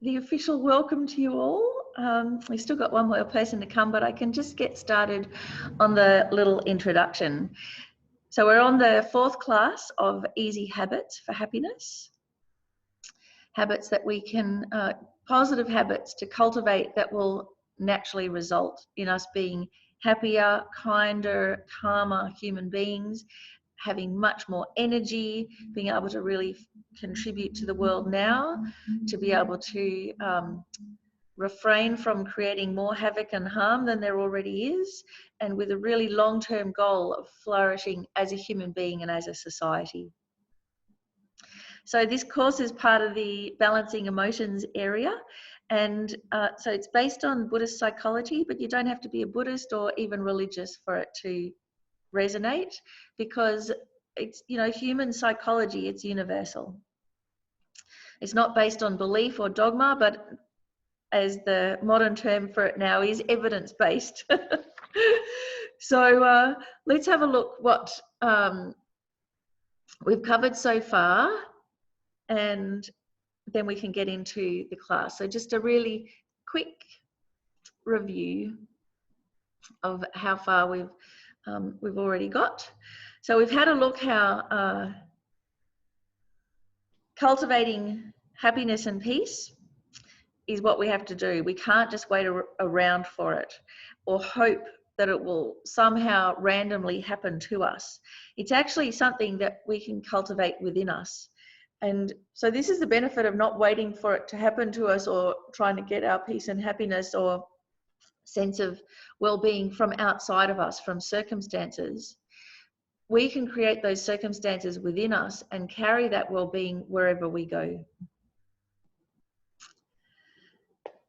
the official welcome to you all. We've still got one more person to come, but I can just get started on the little introduction. So we're on the 4th class of Easy Habits for Happiness. Habits that we can, positive habits to cultivate that will naturally result in us being happier, kinder, calmer human beings, having much more energy, being able to really contribute to the world now, to be able to refrain from creating more havoc and harm than there already is, and with a really long-term goal of flourishing as a human being and as a society. So this course is part of the balancing emotions area, and so it's based on Buddhist psychology, but you don't have to be a Buddhist or even religious for it to resonate, because it's, you know, human psychology, it's universal. It's not based on belief or dogma, but as the modern term for it now is, evidence-based. So let's have a look what we've covered so far, and then we can get into the class. So just a really quick review of how far we've already got. So we've had a look how cultivating happiness and peace is what we have to do. We can't just wait around for it or hope that it will somehow randomly happen to us. It's actually something that we can cultivate within us. And so this is the benefit of not waiting for it to happen to us or trying to get our peace and happiness or sense of well-being from outside of us, from circumstances. We can create those circumstances within us and carry that well-being wherever we go.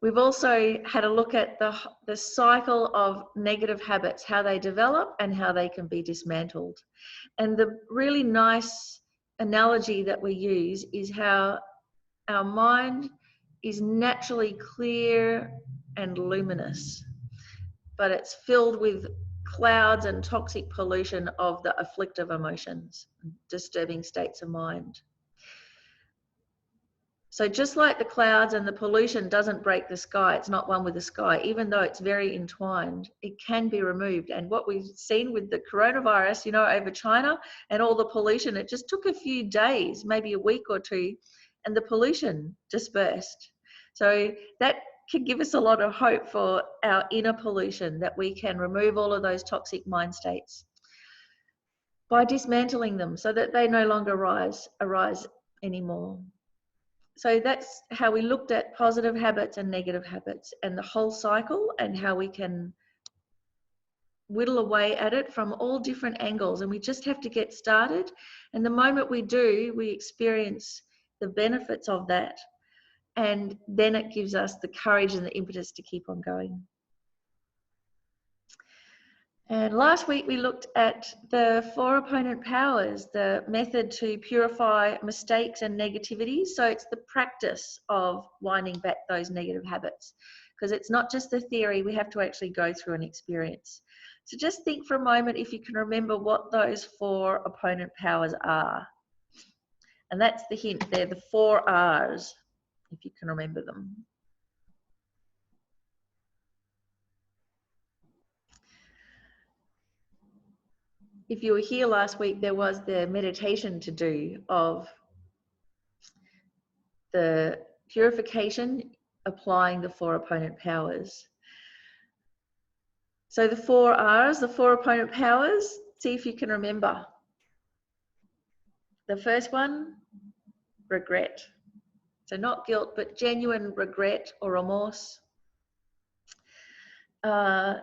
We've also had a look at the cycle of negative habits, how they develop and how they can be dismantled. And the really nice analogy that we use is how our mind is naturally clear and luminous, but it's filled with clouds and toxic pollution of the afflictive emotions, disturbing states of mind. So just like the clouds and the pollution doesn't break the sky, it's not one with the sky, even though it's very entwined, it can be removed. And what we've seen with the coronavirus, you know, over China and all the pollution, it just took a few days, maybe a week or two, and the pollution dispersed. So that can give us a lot of hope for our inner pollution, that we can remove all of those toxic mind states by dismantling them so that they no longer arise anymore. So that's how we looked at positive habits and negative habits and the whole cycle, and how we can whittle away at it from all different angles. And we just have to get started. And the moment we do, we experience the benefits of that. And then it gives us the courage and the impetus to keep on going. And last week we looked at the 4 opponent powers, the method to purify mistakes and negativities. So it's the practice of winding back those negative habits, because it's not just the theory, we have to actually go through an experience. So just think for a moment if you can remember what those 4 opponent powers are. And that's the hint, they're the 4 R's, if you can remember them. If you were here last week, there was the meditation to do of the purification, applying the 4 opponent powers. So the 4 R's, the 4 opponent powers, see if you can remember. The first one, regret. So not guilt, but genuine regret or remorse. The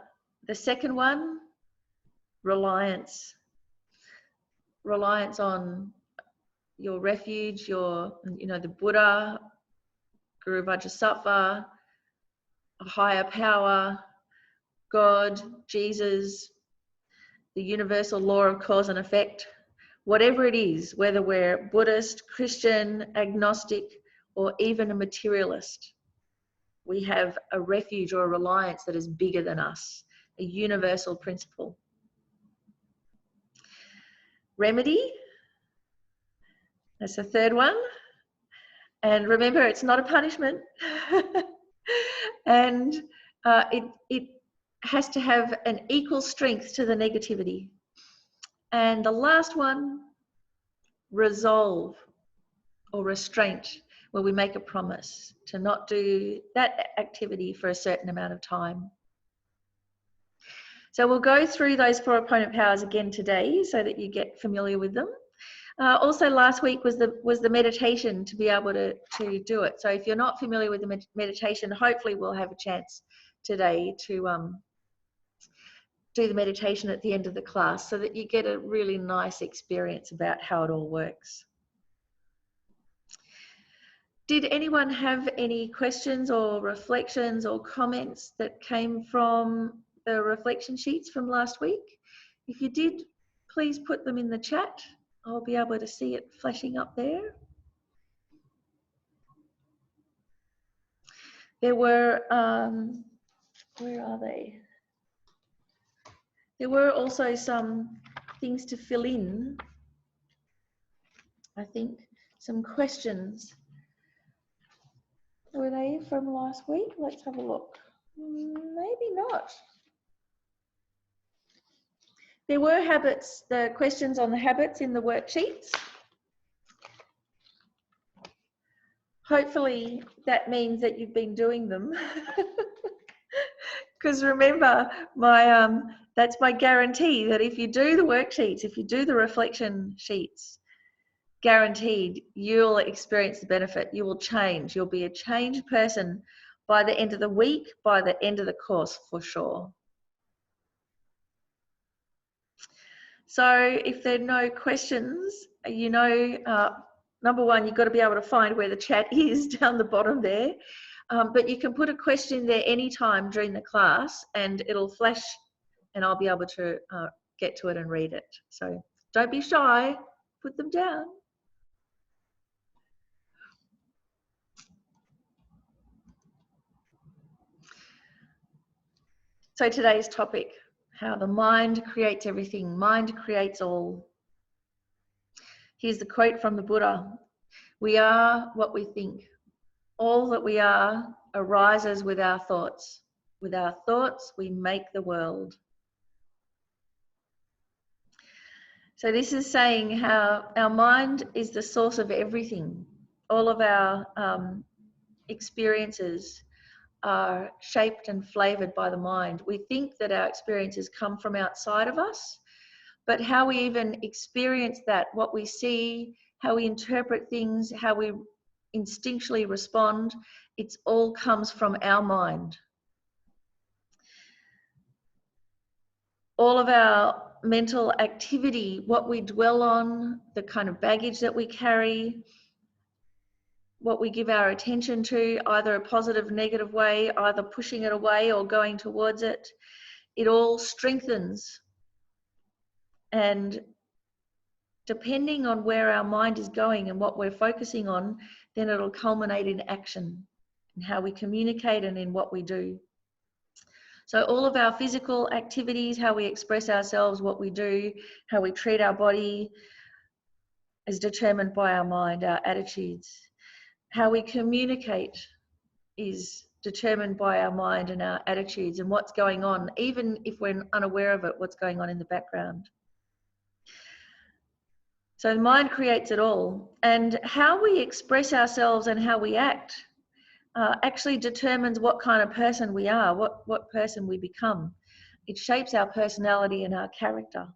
second one, reliance. Reliance on your refuge, the Buddha, Guru Vajrasattva, a higher power, God, Jesus, the universal law of cause and effect. Whatever it is, whether we're Buddhist, Christian, agnostic, or even a materialist, we have a refuge or a reliance that is bigger than us, a universal principle. Remedy, that's the third one. And remember, it's not a punishment. And it has to have an equal strength to the negativity. And the last one, resolve or restraint, where we make a promise to not do that activity for a certain amount of time. So we'll go through those 4 opponent powers again today so that you get familiar with them. Also last week was the meditation to be able to do it. So if you're not familiar with the meditation, hopefully we'll have a chance today to do the meditation at the end of the class so that you get a really nice experience about how it all works. Did anyone have any questions or reflections or comments that came from the reflection sheets from last week? If you did, please put them in the chat. I'll be able to see it flashing up there. There were, where are they? There were also some things to fill in, I think, some questions. Were they from last week? Let's have a look. Maybe not. There were habits, the questions on the habits in the worksheets. Hopefully that means that you've been doing them. Because remember, that's my guarantee that if you do the worksheets, if you do the reflection sheets, guaranteed you'll experience the benefit. You will change. You'll be a changed person by the end of the week, by the end of the course for sure. So if there are no questions, you know, number one, you've got to be able to find where the chat is down the bottom there. But you can put a question there anytime during the class and it'll flash and I'll be able to get to it and read it. So don't be shy, put them down. So today's topic, how the mind creates everything, mind creates all. Here's the quote from the Buddha: "We are what we think. All that we are arises with our thoughts. With our thoughts, we make the world." So this is saying how our mind is the source of everything. All of our experiences are shaped and flavoured by the mind. We think that our experiences come from outside of us, but how we even experience that, what we see, how we interpret things, how we instinctually respond, it all comes from our mind. All of our mental activity, what we dwell on, the kind of baggage that we carry, what we give our attention to, either a positive, negative way, either pushing it away or going towards it, it all strengthens. And depending on where our mind is going and what we're focusing on, then it'll culminate in action, in how we communicate and in what we do. So all of our physical activities, how we express ourselves, what we do, how we treat our body is determined by our mind, our attitudes. How we communicate is determined by our mind and our attitudes and what's going on, even if we're unaware of it, what's going on in the background. So the mind creates it all. And how we express ourselves and how we act actually determines what kind of person we are, what person we become. It shapes our personality and our character.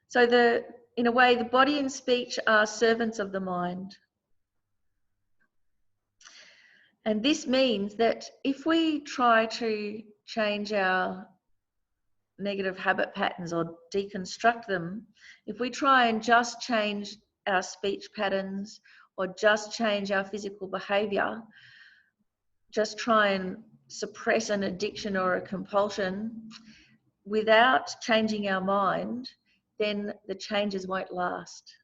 So in a way, the body and speech are servants of the mind. And this means that if we try to change our negative habit patterns or deconstruct them, if we try and just change our speech patterns or just change our physical behaviour, just try and suppress an addiction or a compulsion without changing our mind, then the changes won't last.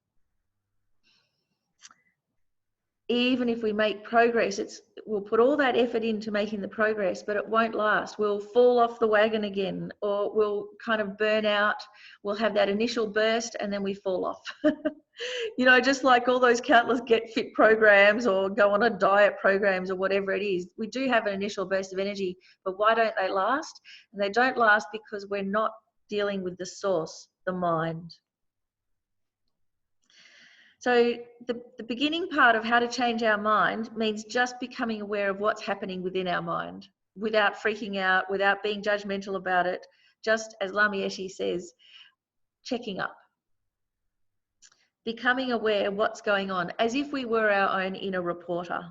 even if we make progress, we'll put all that effort into making the progress, but it won't last. We'll fall off the wagon again, or we'll kind of burn out. We'll have that initial burst and then we fall off. You know, just like all those countless Get Fit programs or go on a diet programs or whatever it is, we do have an initial burst of energy, but why don't they last? And they don't last because we're not dealing with the source, the mind. So the beginning part of how to change our mind means just becoming aware of what's happening within our mind without freaking out, without being judgmental about it, just as Lama Yeshe says, checking up. Becoming aware of what's going on as if we were our own inner reporter.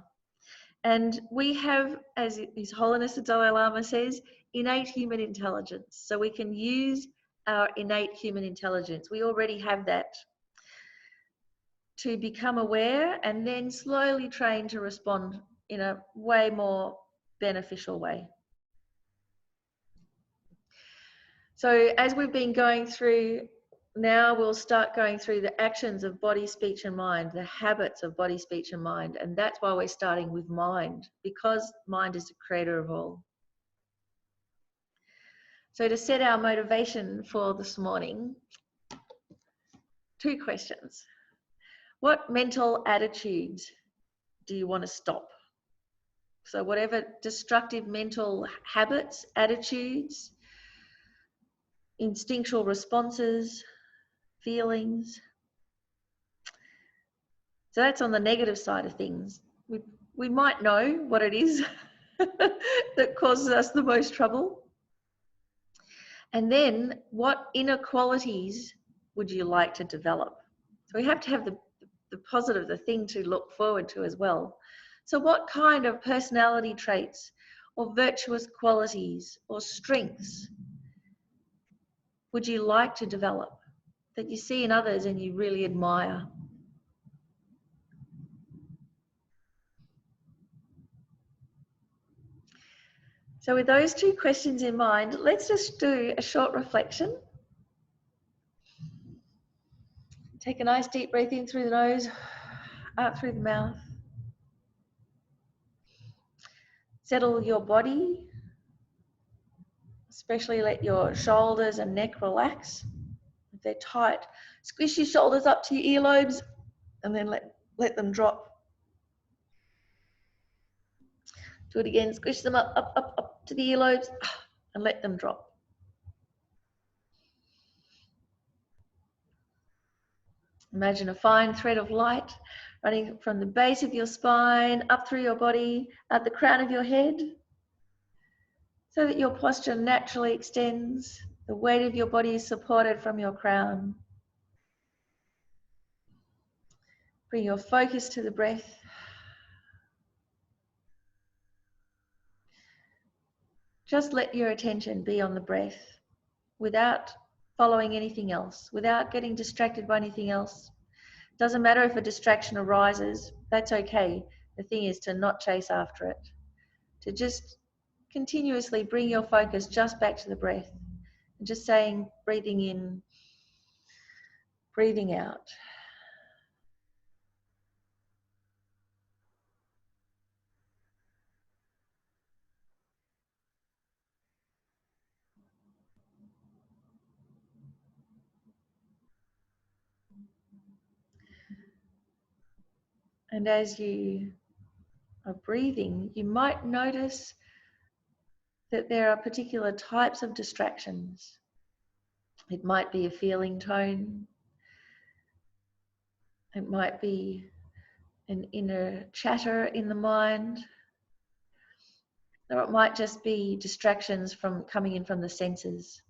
And we have, as His Holiness the Dalai Lama says, innate human intelligence. So we can use our innate human intelligence. We already have that, to become aware and then slowly train to respond in a way more beneficial way. So as we've been going through, now we'll start going through the actions of body, speech and mind, the habits of body, speech and mind. And that's why we're starting with mind, because mind is the creator of all. So to set our motivation for this morning, 2 questions. What mental attitudes do you want to stop? So whatever destructive mental habits, attitudes, instinctual responses, feelings. So that's on the negative side of things. We might know what it is that causes us the most trouble. And then what inner qualities would you like to develop? So we have to have the positive, the thing to look forward to as well. So what kind of personality traits or virtuous qualities or strengths would you like to develop that you see in others and you really admire? So with those 2 questions in mind, let's just do a short reflection. Take a nice deep breath in through the nose, out through the mouth. Settle your body, especially let your shoulders and neck relax. If they're tight, squish your shoulders up to your earlobes and then let them drop. Do it again, squish them up to the earlobes and let them drop. Imagine a fine thread of light running from the base of your spine, up through your body, at the crown of your head, so that your posture naturally extends. The weight of your body is supported from your crown. Bring your focus to the breath. Just let your attention be on the breath without following anything else, without getting distracted by anything else. Doesn't matter if a distraction arises, that's okay. The thing is to not chase after it, to just continuously bring your focus just back to the breath and just saying, breathing in, breathing out. And as you are breathing, you might notice that there are particular types of distractions. It might be a feeling tone. It might be an inner chatter in the mind. Or it might just be distractions from coming in from the senses.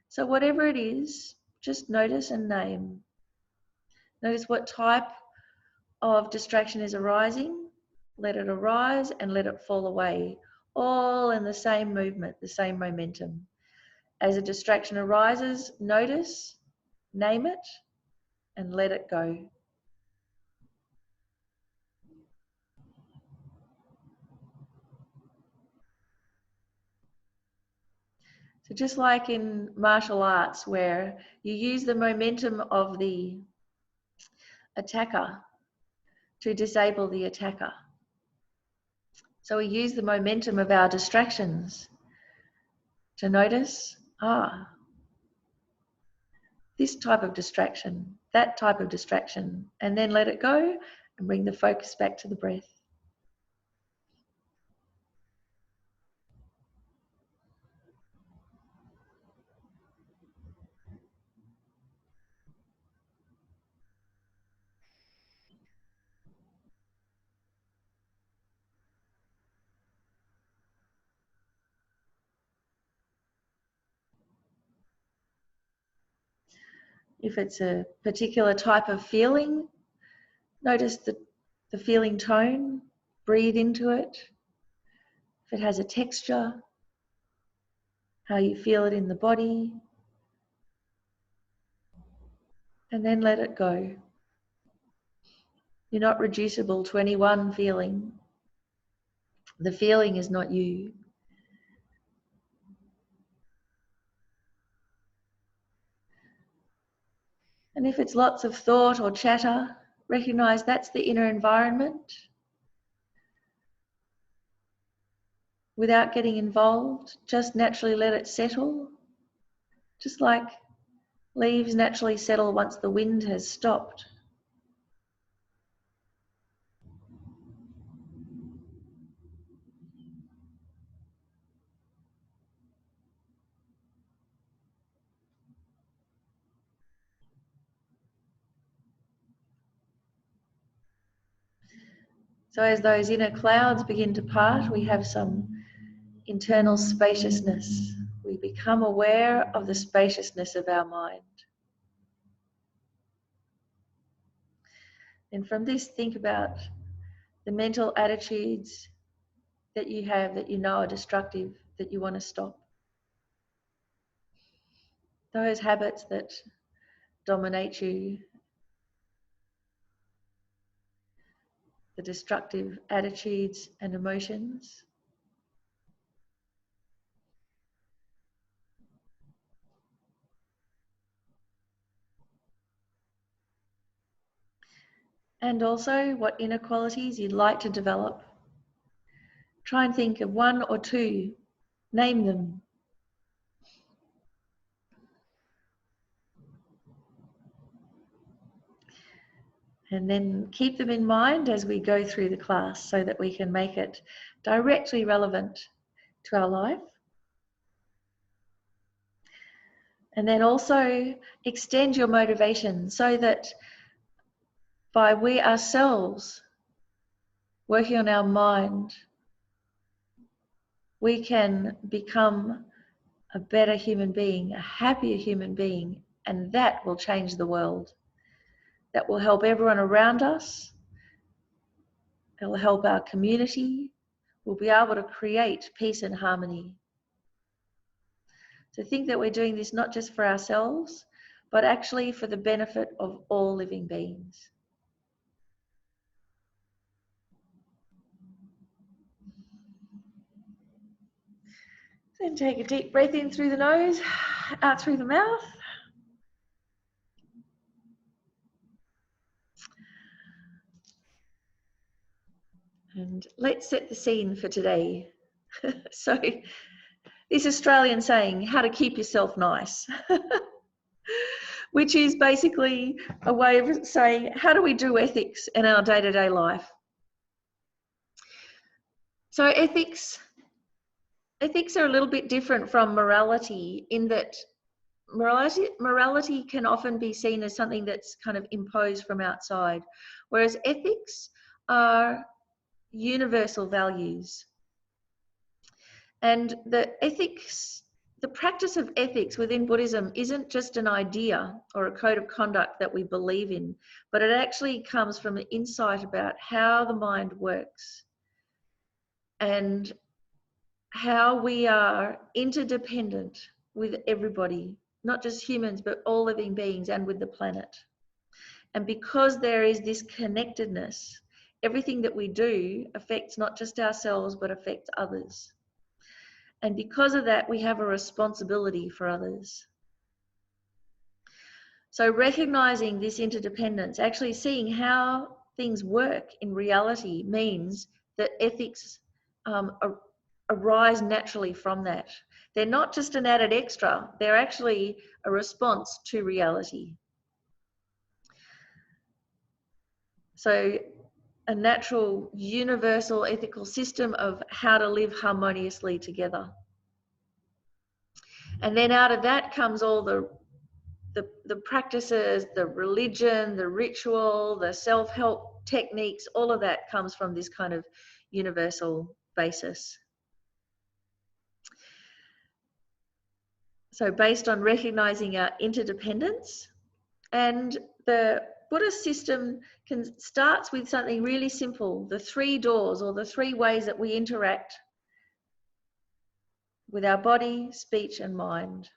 So whatever it is, just notice and name. Notice what type of distraction is arising. Let it arise and let it fall away, all in the same movement, the same momentum. As a distraction arises, notice, name it, and let it go. So just like in martial arts, where you use the momentum of the attacker to disable the attacker. So we use the momentum of our distractions to notice, this type of distraction, that type of distraction, and then let it go and bring the focus back to the breath. If it's a particular type of feeling, notice the feeling tone, breathe into it. If it has a texture, how you feel it in the body, and then let it go. You're not reducible to any one feeling. The feeling is not you. And if it's lots of thought or chatter, recognize that's the inner environment. Without getting involved, just naturally let it settle. Just like leaves naturally settle once the wind has stopped. So as those inner clouds begin to part, we have some internal spaciousness. We become aware of the spaciousness of our mind. And from this, think about the mental attitudes that you have that you know are destructive, that you want to stop. Those habits that dominate you, the destructive attitudes and emotions. And also what inner qualities you'd like to develop. Try and think of one or two, name them. And then keep them in mind as we go through the class so that we can make it directly relevant to our life. And then also extend your motivation so that by we ourselves working on our mind, we can become a better human being, a happier human being, and that will change the world. That will help everyone around us. It will help our community. We'll be able to create peace and harmony. So think that we're doing this not just for ourselves, but actually for the benefit of all living beings. Then take a deep breath in through the nose, out through the mouth. And let's set the scene for today. So, this Australian saying, how to keep yourself nice, which is basically a way of saying, how do we do ethics in our day-to-day life? So ethics are a little bit different from morality in that morality can often be seen as something that's kind of imposed from outside, whereas ethics are universal values. And the practice of ethics within Buddhism isn't just an idea or a code of conduct that we believe in, but it actually comes from an insight about how the mind works and how we are interdependent with everybody, not just humans, but all living beings and with the planet. And because there is this connectedness, everything that we do affects not just ourselves, but affects others. And because of that, we have a responsibility for others. So recognizing this interdependence, actually seeing how things work in reality means that ethics arise naturally from that. They're not just an added extra, they're actually a response to reality. So a natural, universal ethical system of how to live harmoniously together. And then out of that comes all the practices, the religion, the ritual, the self-help techniques, all of that comes from this kind of universal basis. So based on recognizing our interdependence, and the Buddhist system starts with something really simple, the 3 doors, or the 3 ways that we interact with our body, speech, and mind.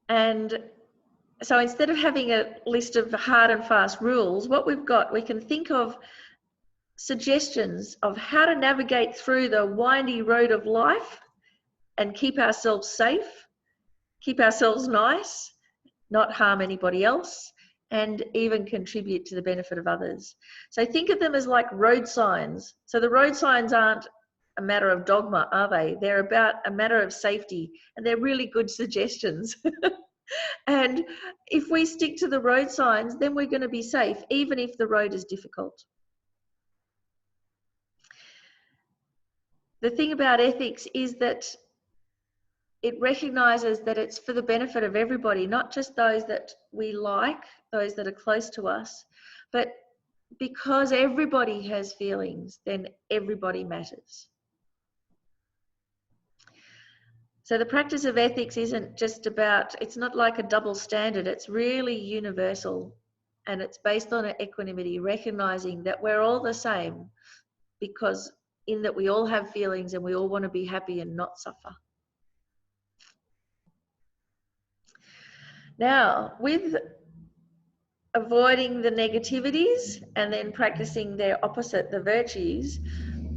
And so instead of having a list of hard and fast rules, what we've got, we can think of suggestions of how to navigate through the windy road of life and keep ourselves safe, keep ourselves nice, not harm anybody else, and even contribute to the benefit of others. So think of them as like road signs. So the road signs aren't a matter of dogma, are they? They're about a matter of safety, and they're really good suggestions. And if we stick to the road signs, then we're going to be safe, even if the road is difficult. The thing about ethics is that it recognizes that it's for the benefit of everybody, not just those that we like, those that are close to us, but because everybody has feelings, then everybody matters. So the practice of ethics isn't just about, it's not like a double standard, it's really universal, and it's based on an equanimity, recognizing that we're all the same, because in that we all have feelings and we all want to be happy and not suffer. Now, with avoiding the negativities and then practicing their opposite, the virtues,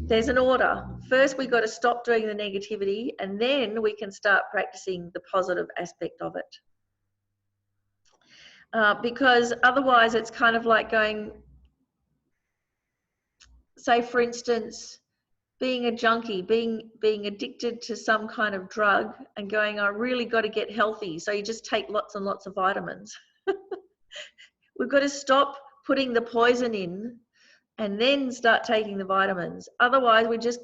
there's an order. First, we've got to stop doing the negativity, and then we can start practicing the positive aspect of it. Because otherwise it's kind of like going, say for instance, being a junkie, being addicted to some kind of drug and going, I really got to get healthy. So you just take lots and lots of vitamins. We've got to stop putting the poison in and then start taking the vitamins. Otherwise, we just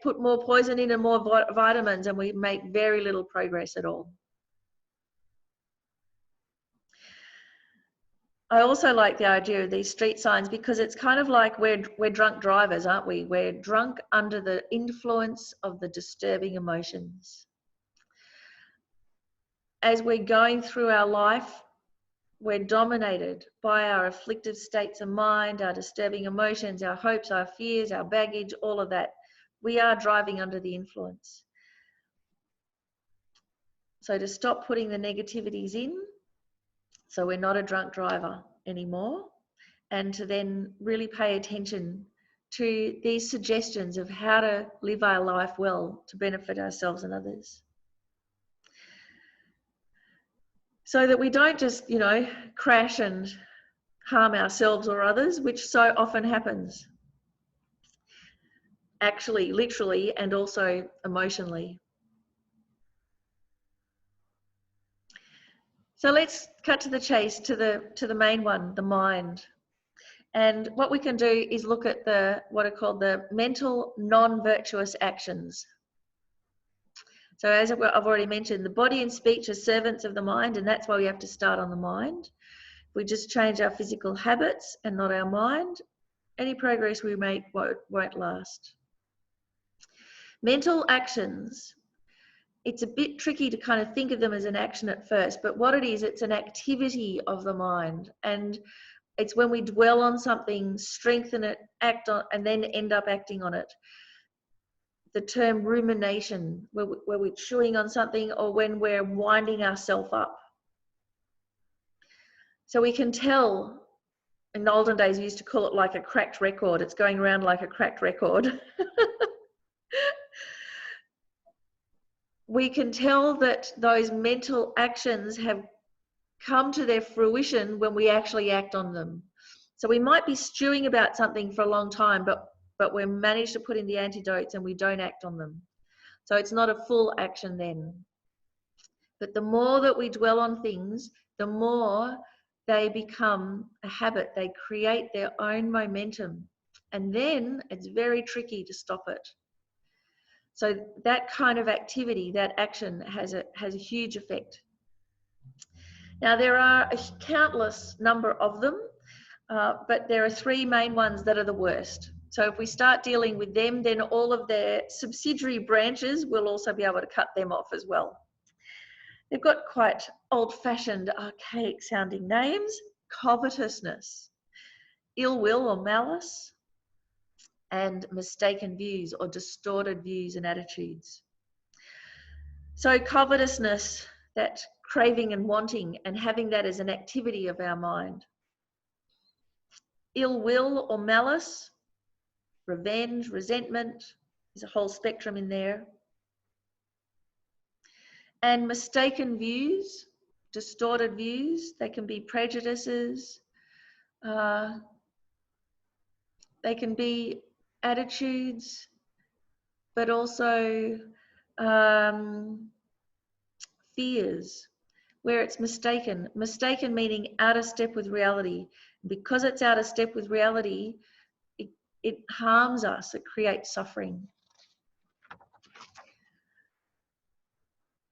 put more poison in and more vitamins, and we make very little progress at all. I also like the idea of these street signs because it's kind of like we're drunk drivers, aren't we? We're drunk under the influence of the disturbing emotions. As we're going through our life, we're dominated by our afflictive states of mind, our disturbing emotions, our hopes, our fears, our baggage, all of that. We are driving under the influence. So to stop putting the negativities in, so we're not a drunk driver anymore, and to then really pay attention to these suggestions of how to live our life well to benefit ourselves and others. So that we don't just, you know, crash and harm ourselves or others, which so often happens. Actually, literally, and also emotionally. So let's cut to the chase, to the main one, the mind. And what we can do is look at what are called the mental non-virtuous actions. So as I've already mentioned, the body and speech are servants of the mind, and that's why we have to start on the mind. If we just change our physical habits and not our mind, any progress we make won't last. Mental actions, it's a bit tricky to kind of think of them as an action at first, but what it is, it's an activity of the mind. And it's when we dwell on something, strengthen it, act on, and then end up acting on it. The term rumination, where we're chewing on something, or when we're winding ourselves up. So we can tell, in the olden days, we used to call it like a cracked record. It's going around like a cracked record. We can tell that those mental actions have come to their fruition when we actually act on them. So we might be stewing about something for a long time, but we manage to put in the antidotes and we don't act on them. So it's not a full action then. But the more that we dwell on things, the more they become a habit. They create their own momentum. And then it's very tricky to stop it. So that kind of activity, that action has a huge effect. Now, there are a countless number of them, but there are three main ones that are the worst. So if we start dealing with them, then all of their subsidiary branches, we'll also be able to cut them off as well. They've got quite old-fashioned, archaic sounding names: covetousness, ill will or malice, and mistaken views or distorted views and attitudes. So covetousness, that craving and wanting and having that as an activity of our mind. Ill will or malice, revenge, resentment, there's a whole spectrum in there. And mistaken views, distorted views, they can be prejudices, they can be attitudes, but also fears, where it's mistaken. Mistaken meaning out of step with reality. Because it's out of step with reality, it harms us, it creates suffering.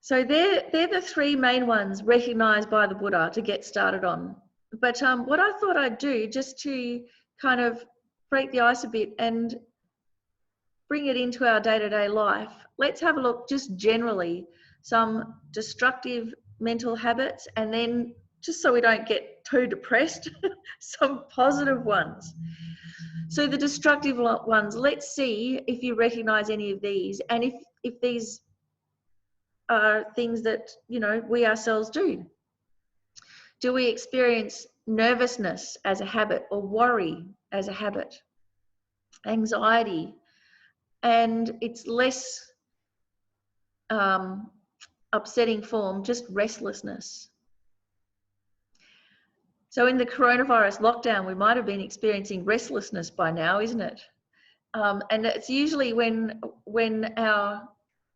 So they're the three main ones recognized by the Buddha to get started on. But what I thought I'd do, just to kind of break the ice a bit and bring it into our day-to-day life, let's have a look just generally, some destructive mental habits, and then just so we don't get too depressed, some positive ones. So the destructive ones, let's see if you recognize any of these, and if these are things that, you know, we ourselves do. Do we experience nervousness as a habit, or worry as a habit, anxiety, and it's less upsetting form, just restlessness? So in the coronavirus lockdown, we might have been experiencing restlessness by now, isn't it? And it's usually when our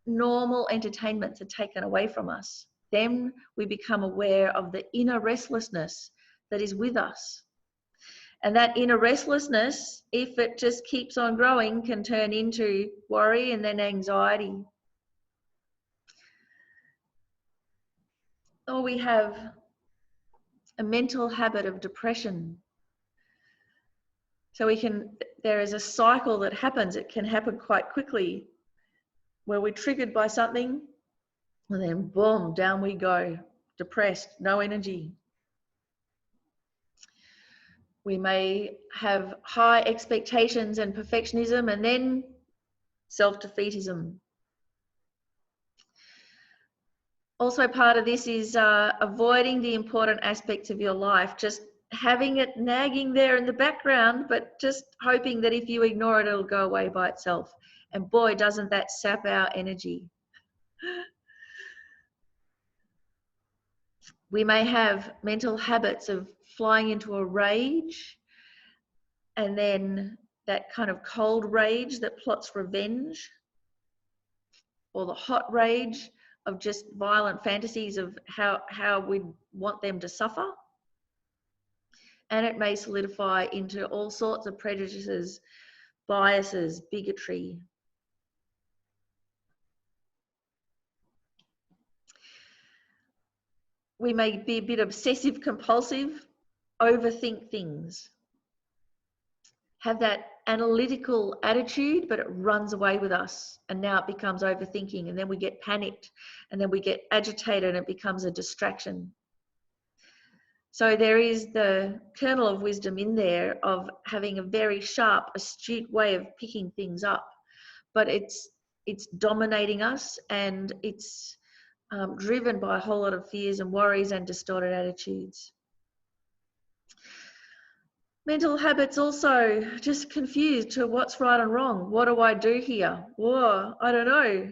normal entertainments are taken away from us, then we become aware of the inner restlessness that is with us. And that inner restlessness, if it just keeps on growing, can turn into worry and then anxiety. Or we have a mental habit of depression. So there is a cycle that happens. It can happen quite quickly, where we're triggered by something, and then boom, down we go, depressed, no energy. We may have high expectations and perfectionism, and then self-defeatism. Also, part of this is avoiding the important aspects of your life, just having it nagging there in the background, but just hoping that if you ignore it, it'll go away by itself. And boy, doesn't that sap our energy. We may have mental habits of flying into a rage, and then that kind of cold rage that plots revenge, or the hot rage of just violent fantasies of how we want them to suffer. And it may solidify into all sorts of prejudices, biases, bigotry. We may be a bit obsessive compulsive, overthink things, have that analytical attitude, but it runs away with us, and now it becomes overthinking, and then we get panicked, and then we get agitated, and it becomes a distraction. So there is the kernel of wisdom in there of having a very sharp, astute way of picking things up, but it's dominating us, and it's driven by a whole lot of fears and worries and distorted attitudes. Mental habits also just confused to what's right and wrong. What do I do here? Whoa, I don't know.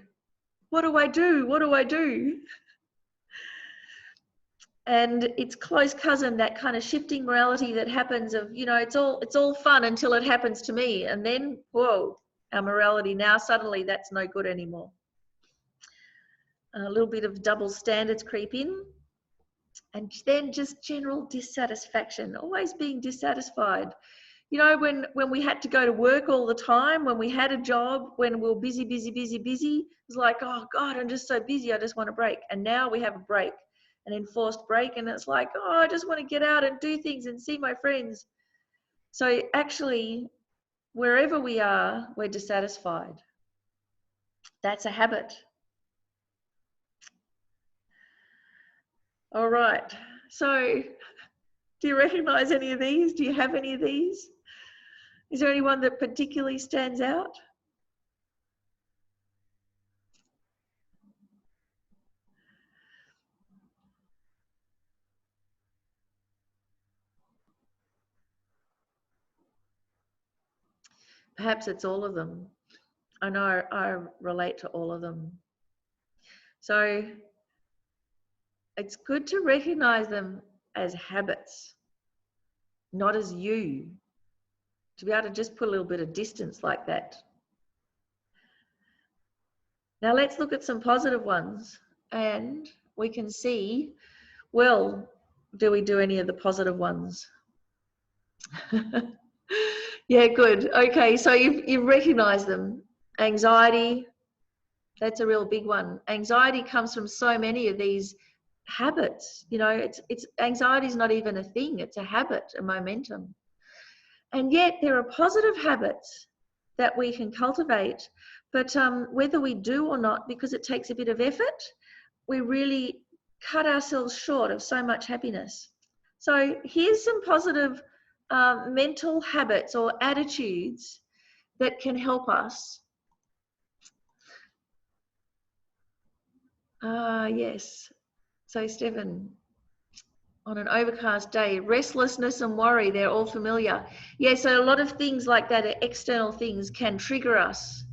What do I do? What do I do? And its close cousin, that kind of shifting morality that happens of, you know, it's all fun until it happens to me. And then, whoa, our morality now suddenly that's no good anymore. A little bit of double standards creep in. And then just general dissatisfaction, always being dissatisfied. You know, when we had to go to work all the time, when we had a job, when we were busy, it's like, oh God, I'm just so busy, I just want a break. And now we have a break, an enforced break, and it's like, oh, I just want to get out and do things and see my friends. So actually, wherever we are, we're dissatisfied. That's a habit. All right. So do you recognize any of these? Do you have any of these? Is there anyone that particularly stands out? Perhaps it's all of them. I know I relate to all of them. So it's good to recognize them as habits, not as you, to be able to just put a little bit of distance like that. Now let's look at some positive ones, and we can see, well, do we do any of the positive ones? Yeah, good. Okay, so you've recognized them. Anxiety, that's a real big one. Anxiety comes from so many of these habits. You know, it's anxiety is not even a thing, it's a habit, a momentum. And yet there are positive habits that we can cultivate, but whether we do or not, because it takes a bit of effort, we really cut ourselves short of so much happiness. So here's some positive mental habits or attitudes that can help us. Yes. So Stephen, on an overcast day, restlessness and worry, they're all familiar. Yeah, so a lot of things like that, external things, can trigger us.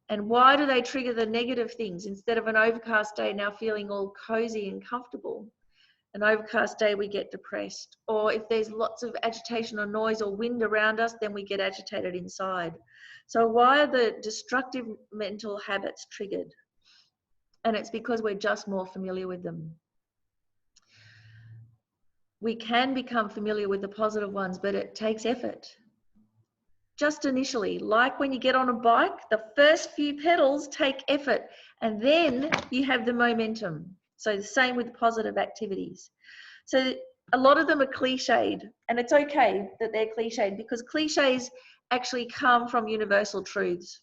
And why do they trigger the negative things? Instead of an overcast day now feeling all cozy and comfortable, an overcast day we get depressed. Or if there's lots of agitation or noise or wind around us, then we get agitated inside. So why are the destructive mental habits triggered? And it's because we're just more familiar with them. We can become familiar with the positive ones, but it takes effort. Just initially, like when you get on a bike, the first few pedals take effort, and then you have the momentum. So the same with positive activities. So a lot of them are cliched, and it's okay that they're cliched, because cliches actually come from universal truths.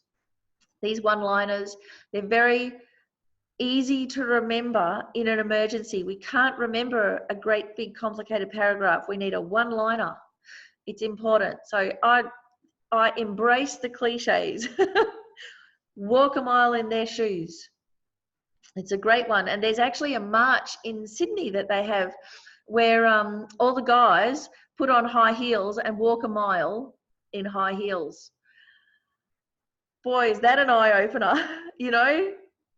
These one-liners, they're very easy to remember in an emergency. We can't remember a great big complicated paragraph. We need a one-liner. It's important. So I embrace the cliches. Walk a mile in their shoes. It's a great one. And there's actually a march in Sydney that they have where all the guys put on high heels and walk a mile in high heels. Boy, is that an eye-opener, you know?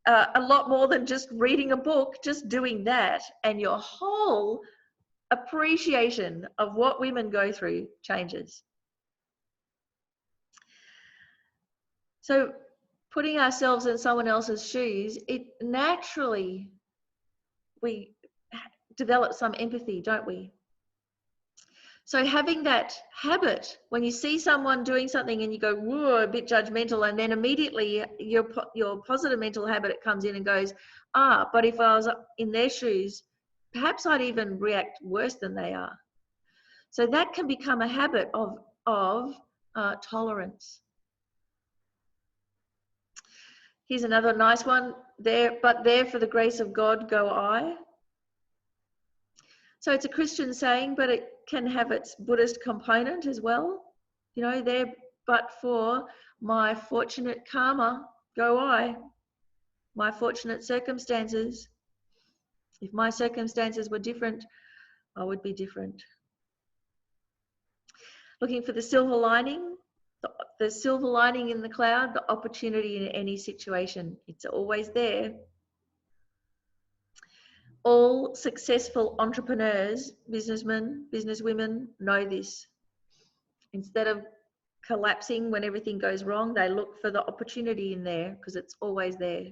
A lot more than just reading a book, just doing that, and your whole appreciation of what women go through changes. So putting ourselves in someone else's shoes, it naturally, we develop some empathy, don't we? So having that habit, when you see someone doing something and you go, whoa, a bit judgmental, and then immediately your positive mental habit comes in and goes, but if I was in their shoes, perhaps I'd even react worse than they are. So that can become a habit of tolerance. Here's another nice one. But there for the grace of God go I. So it's a Christian saying, but it can have its Buddhist component as well. You know, there, but for my fortunate karma go I. My fortunate circumstances. If my circumstances were different, I would be different. Looking for the silver lining. The silver lining in the cloud, the opportunity in any situation. It's always there. All successful entrepreneurs, businessmen, businesswomen know this. Instead of collapsing when everything goes wrong, they look for the opportunity in there because it's always there.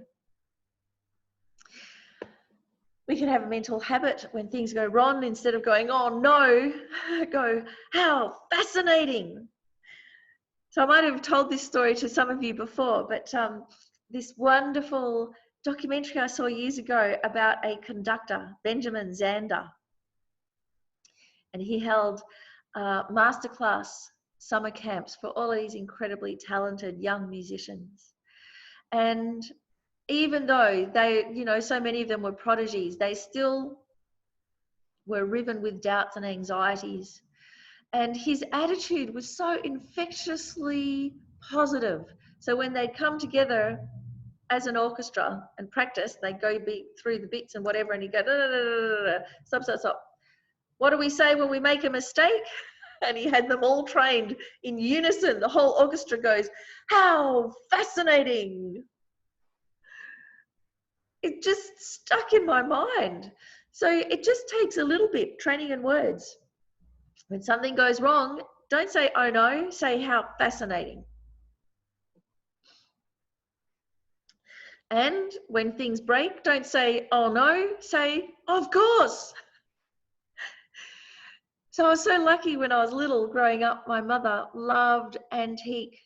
We can have a mental habit when things go wrong, instead of going, oh no, go, how fascinating. So I might have told this story to some of you before, but this wonderful documentary I saw years ago about a conductor, Benjamin Zander. And he held masterclass summer camps for all of these incredibly talented young musicians. And even though they, you know, so many of them were prodigies, they still were riven with doubts and anxieties. And his attitude was so infectiously positive. So when they'd come together as an orchestra and practice, they'd go through the bits and whatever, and he'd go, da, da, da, da, da, stop, stop, stop. What do we say when we make a mistake? And he had them all trained in unison. The whole orchestra goes, how fascinating. It just stuck in my mind. So it just takes a little bit, training in words. When something goes wrong, don't say, oh no, say how fascinating. And when things break, don't say, oh no, say, of course. So I was so lucky when I was little growing up. My mother loved antique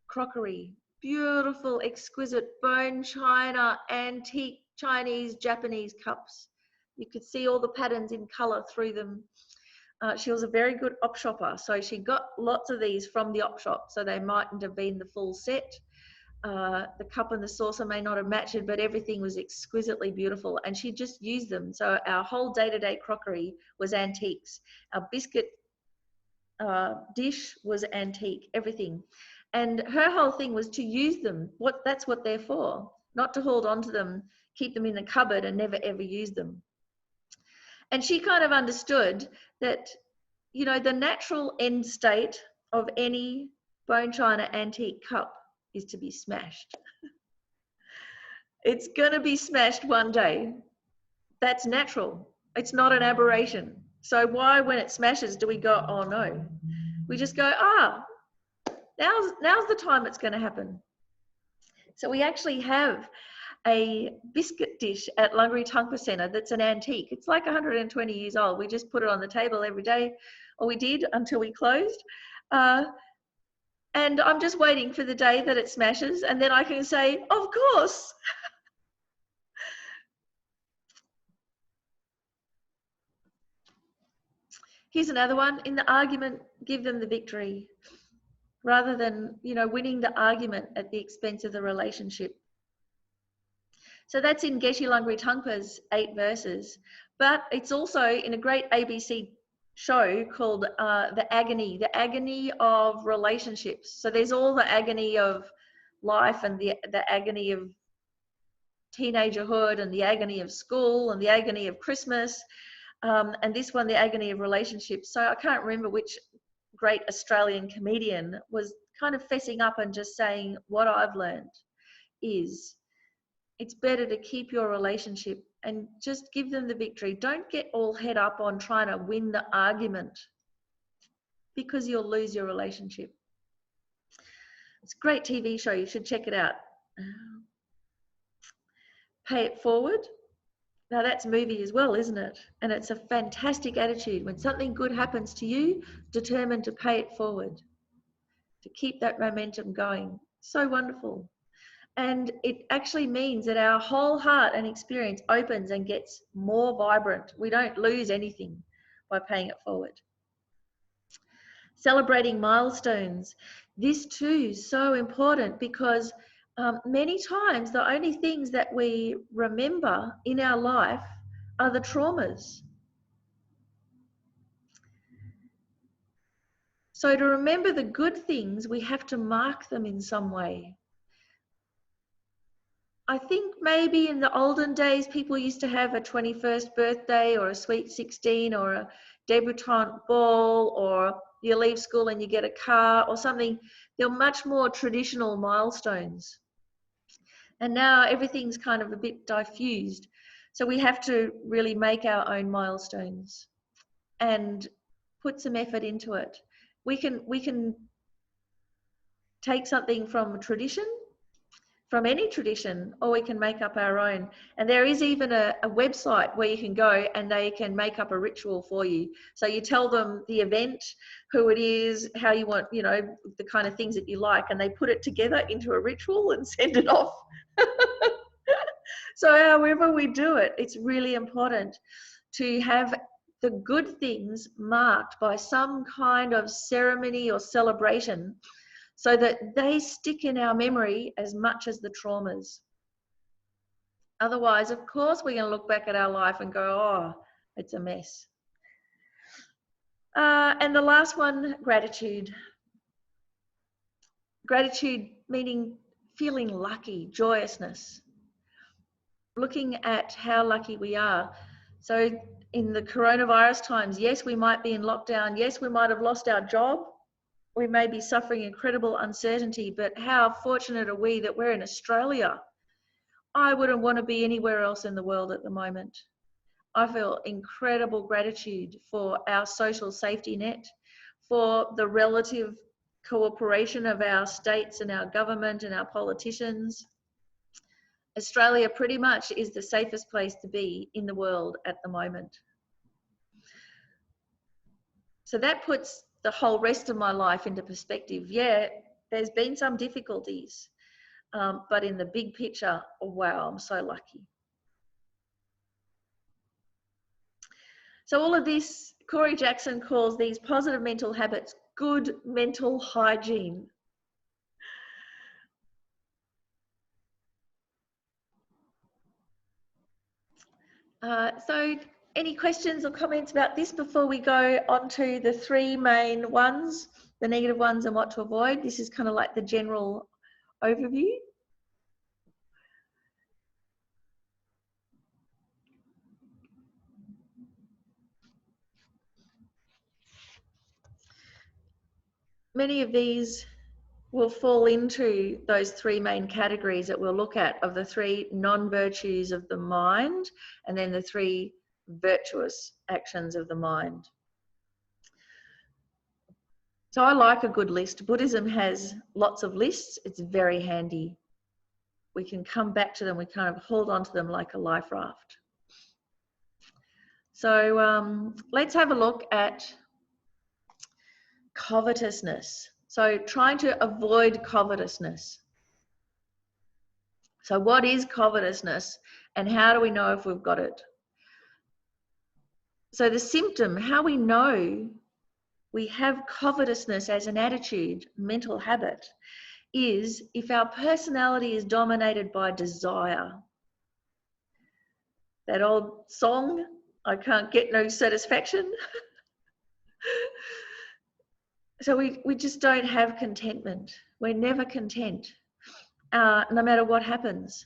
crockery, beautiful, exquisite bone china, antique Chinese, Japanese cups. You could see all the patterns in colour through them. She was a very good op shopper, so she got lots of these from the op shop, so they mightn't have been the full set. The cup and the saucer may not have matched it, but everything was exquisitely beautiful, and she just used them. So our whole day-to-day crockery was antiques. Our biscuit dish was antique, everything. And her whole thing was to use them. That's what they're for, not to hold on to them, keep them in the cupboard and never ever use them. And she kind of understood that, you know, the natural end state of any bone china antique cup is to be smashed. It's going to be smashed one day. That's natural. It's not an aberration. So why, when it smashes, do we go, oh no? We just go, now's the time it's going to happen. So we actually have a biscuit dish at Lungaree Tangpa Centre that's an antique. It's like 120 years old. We just put it on the table every day, or we did until we closed. And I'm just waiting for the day that it smashes, and then I can say, of course. Here's another one. In the argument, give them the victory, rather than, you know, winning the argument at the expense of the relationship. So that's in Geshe Lungaree Tangpa's 8 verses, but it's also in a great ABC show called The Agony of Relationships. So there's all the agony of life and the agony of teenagerhood and the agony of school and the agony of Christmas, and this one, the agony of relationships. So I can't remember which great Australian comedian was kind of fessing up and just saying, what I've learned is it's better to keep your relationship and just give them the victory. Don't get all head up on trying to win the argument, because you'll lose your relationship. It's a great TV show. You should check it out. Pay It Forward. Now that's a movie as well, isn't it? And it's a fantastic attitude. When something good happens to you, determined to pay it forward, to keep that momentum going. So wonderful. And it actually means that our whole heart and experience opens and gets more vibrant. We don't lose anything by paying it forward. Celebrating milestones. This too is so important, because many times the only things that we remember in our life are the traumas. So to remember the good things, we have to mark them in some way. I think maybe in the olden days, people used to have a 21st birthday or a sweet 16 or a debutante ball, or you leave school and you get a car or something. They're much more traditional milestones. And now everything's kind of a bit diffused. So we have to really make our own milestones and put some effort into it. We can take something from tradition, from any tradition, or we can make up our own. And there is even a website where you can go and they can make up a ritual for you. So you tell them the event, who it is, how you want, you know, the kind of things that you like, and they put it together into a ritual and send it off. So however we do it, it's really important to have the good things marked by some kind of ceremony or celebration, so that they stick in our memory as much as the traumas. Otherwise, of course, we're going to look back at our life and go, oh, it's a mess. And the last one, gratitude. Gratitude meaning feeling lucky, joyousness. Looking at how lucky we are. So in the coronavirus times, yes, we might be in lockdown. Yes, we might have lost our job. We may be suffering incredible uncertainty, but how fortunate are we that we're in Australia? I wouldn't want to be anywhere else in the world at the moment. I feel incredible gratitude for our social safety net, for the relative cooperation of our states and our government and our politicians. Australia pretty much is the safest place to be in the world at the moment. So that puts the whole rest of my life into perspective. Yeah, there's been some difficulties, but in the big picture, oh, wow, I'm so lucky. So all of this, Corey Jackson calls these positive mental habits good mental hygiene. So any questions or comments about this before we go on to the three main ones, the negative ones and what to avoid? This is kind of like the general overview. Many of these will fall into those three main categories that we'll look at, of the three non-virtues of the mind and then the three virtuous actions of the mind. So I like a good list. Buddhism has lots of lists. It's very handy. We can come back to them. We kind of hold on to them like a life raft. So let's have a look at covetousness. So trying to avoid covetousness. So what is covetousness and how do we know if we've got it? So the symptom, how we know we have covetousness as an attitude, mental habit, is if our personality is dominated by desire. That old song, I can't get no satisfaction. So we just don't have contentment. We're never content, no matter what happens.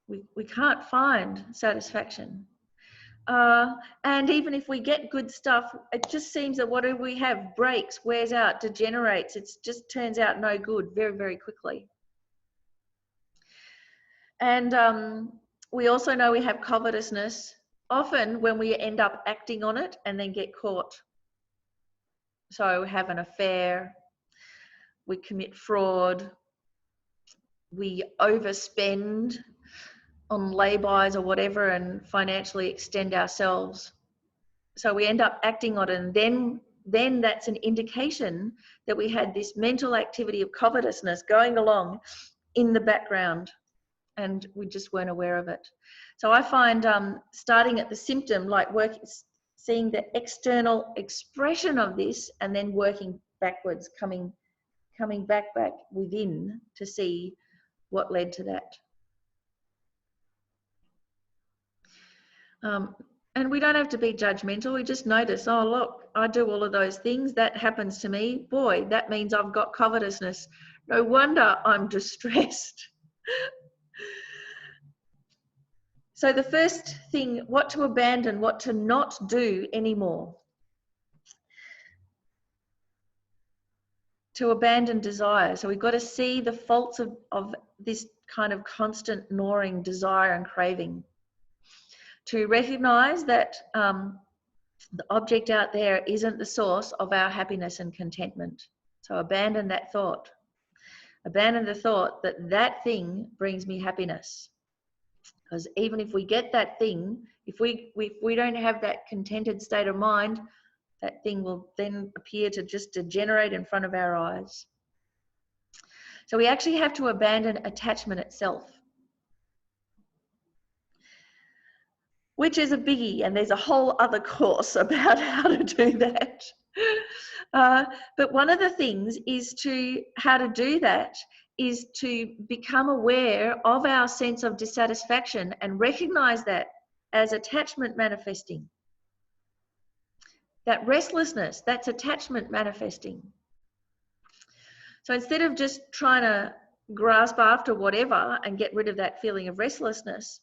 We can't find satisfaction. And even if we get good stuff, it just seems that whatever we have breaks, wears out, degenerates. It just turns out no good very, very quickly. And we also know we have covetousness often when we end up acting on it and then get caught. So we have an affair, we commit fraud, we overspend on lay-bys or whatever and financially extend ourselves. So we end up acting on it, and then that's an indication that we had this mental activity of covetousness going along in the background and we just weren't aware of it. So I find starting at the symptom, like seeing the external expression of this and then working backwards, coming back within to see what led to that. And we don't have to be judgmental. We just notice, oh, look, I do all of those things. That happens to me. Boy, that means I've got covetousness. No wonder I'm distressed. So the first thing, what to abandon, what to not do anymore. To abandon desire. So we've got to see the faults of this kind of constant gnawing desire and craving. To recognize that the object out there isn't the source of our happiness and contentment. So abandon that thought. Abandon the thought that that thing brings me happiness. Because even if we get that thing, if we don't have that contented state of mind, that thing will then appear to just degenerate in front of our eyes. So we actually have to abandon attachment itself, which is a biggie, and there's a whole other course about how to do that. But one of the things is how to do that is to become aware of our sense of dissatisfaction and recognize that as attachment manifesting. That restlessness, that's attachment manifesting. So instead of just trying to grasp after whatever and get rid of that feeling of restlessness,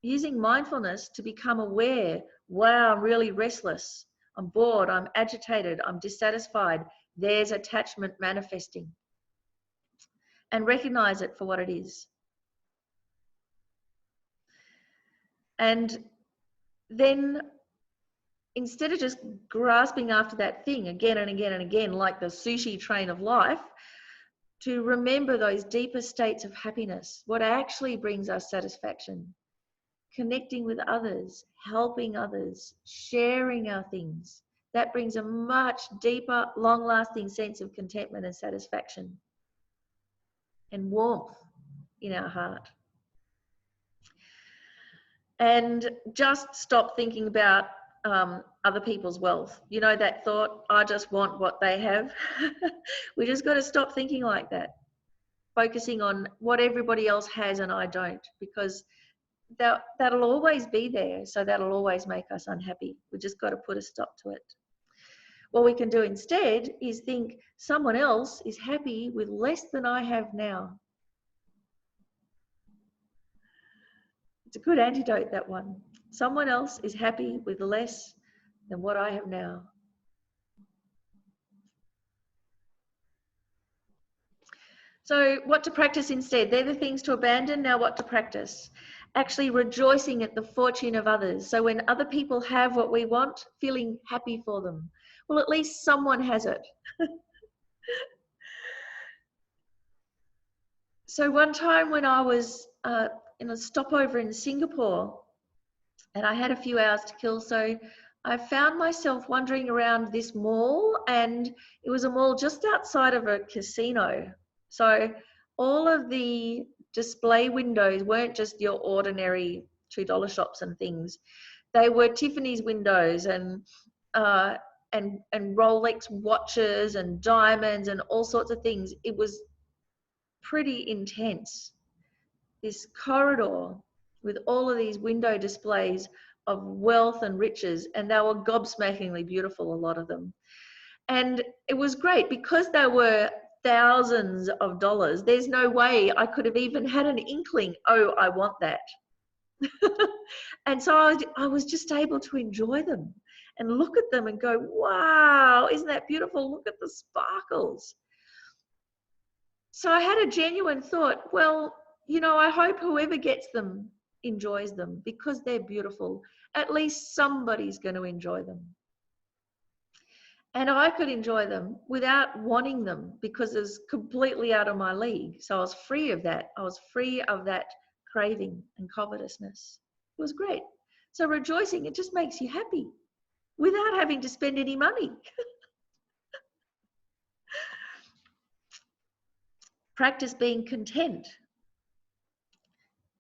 using mindfulness to become aware, wow, I'm really restless, I'm bored, I'm agitated, I'm dissatisfied, there's attachment manifesting. And recognize it for what it is. And then instead of just grasping after that thing again and again and again, like the sushi train of life, to remember those deeper states of happiness, what actually brings us satisfaction. Connecting with others, helping others, sharing our things. That brings a much deeper, long-lasting sense of contentment and satisfaction and warmth in our heart. And just stop thinking about other people's wealth. You know that thought, I just want what they have. We just got to stop thinking like that. Focusing on what everybody else has and I don't, because that'll always be there. So that'll always make us unhappy. We just got to put a stop to it. What we can do instead is think someone else is happy with less than I have now. It's a good antidote, that one. Someone else is happy with less than what I have now. So what to practice instead? They're the things to abandon. Now what to practice? Actually rejoicing at the fortune of others. So when other people have what we want, feeling happy for them. Well, at least someone has it. So one time when I was in a stopover in Singapore, and I had a few hours to kill, so I found myself wandering around this mall, and it was a mall just outside of a casino. So all of the display windows weren't just your ordinary $2 shops and things. They were Tiffany's windows and Rolex watches and diamonds and all sorts of things. It was pretty intense. This corridor with all of these window displays of wealth and riches, and they were gobsmackingly beautiful, a lot of them. And it was great because they were thousands of dollars. There's no way I could have even had an inkling, oh, I want that. And so I was just able to enjoy them and look at them and go, wow, isn't that beautiful? Look at the sparkles. So I had a genuine thought, well, you know, I hope whoever gets them enjoys them because they're beautiful. At least somebody's going to enjoy them. And I could enjoy them without wanting them because it's completely out of my league. So I was free of that. I was free of that craving and covetousness. It was great. So rejoicing, it just makes you happy without having to spend any money. Practice being content.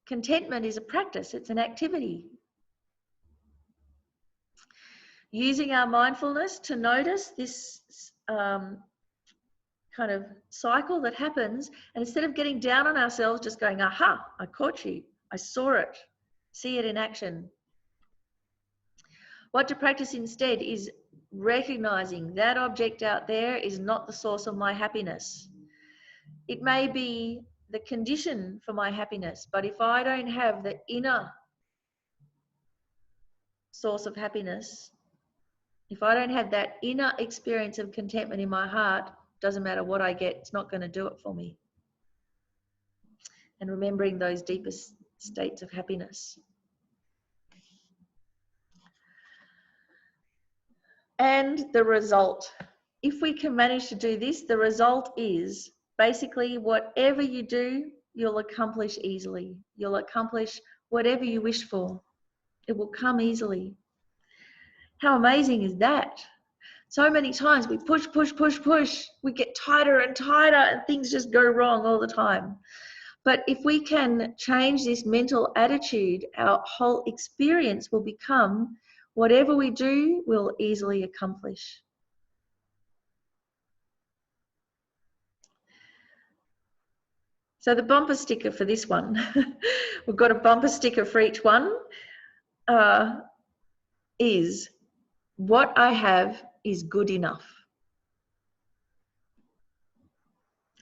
Contentment is a practice, it's an activity. Using our mindfulness to notice this kind of cycle that happens, and instead of getting down on ourselves, just going, aha, I caught you, I saw it, see it in action. What to practice instead is recognizing that object out there is not the source of my happiness. It may be the condition for my happiness, but if I don't have the inner source of happiness, if I don't have that inner experience of contentment in my heart, doesn't matter what I get, it's not going to do it for me. and remembering those deepest states of happiness. And the result, if we can manage to do this, the result is basically whatever you do, you'll accomplish easily. You'll accomplish whatever you wish for. It will come easily. How amazing is that? So many times we push, we get tighter and tighter and things just go wrong all the time. But if we can change this mental attitude, our whole experience will become whatever we do, we'll easily accomplish. So the bumper sticker for this one, we've got a bumper sticker for each one, is what I have is good enough.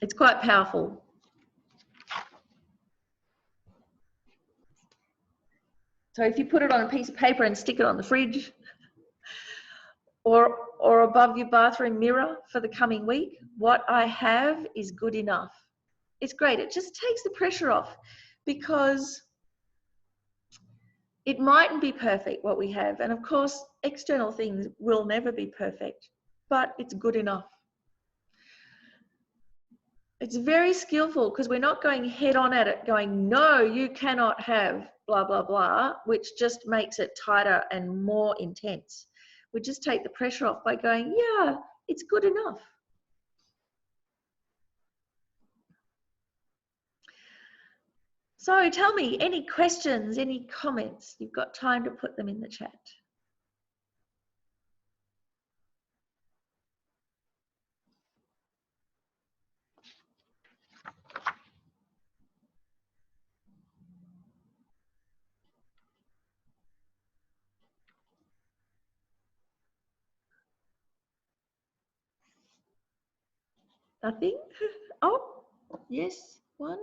It's quite powerful. So if you put it on a piece of paper and stick it on the fridge or above your bathroom mirror for the coming week, what I have is good enough. It's great. It just takes the pressure off, because it mightn't be perfect what we have. And of course, external things will never be perfect, but it's good enough. It's very skillful, because we're not going head on at it going, no, you cannot have blah, blah, blah, which just makes it tighter and more intense. We just take the pressure off by going, yeah, it's good enough. So tell me, any questions, any comments? You've got time to put them in the chat. Nothing? Oh, yes, one.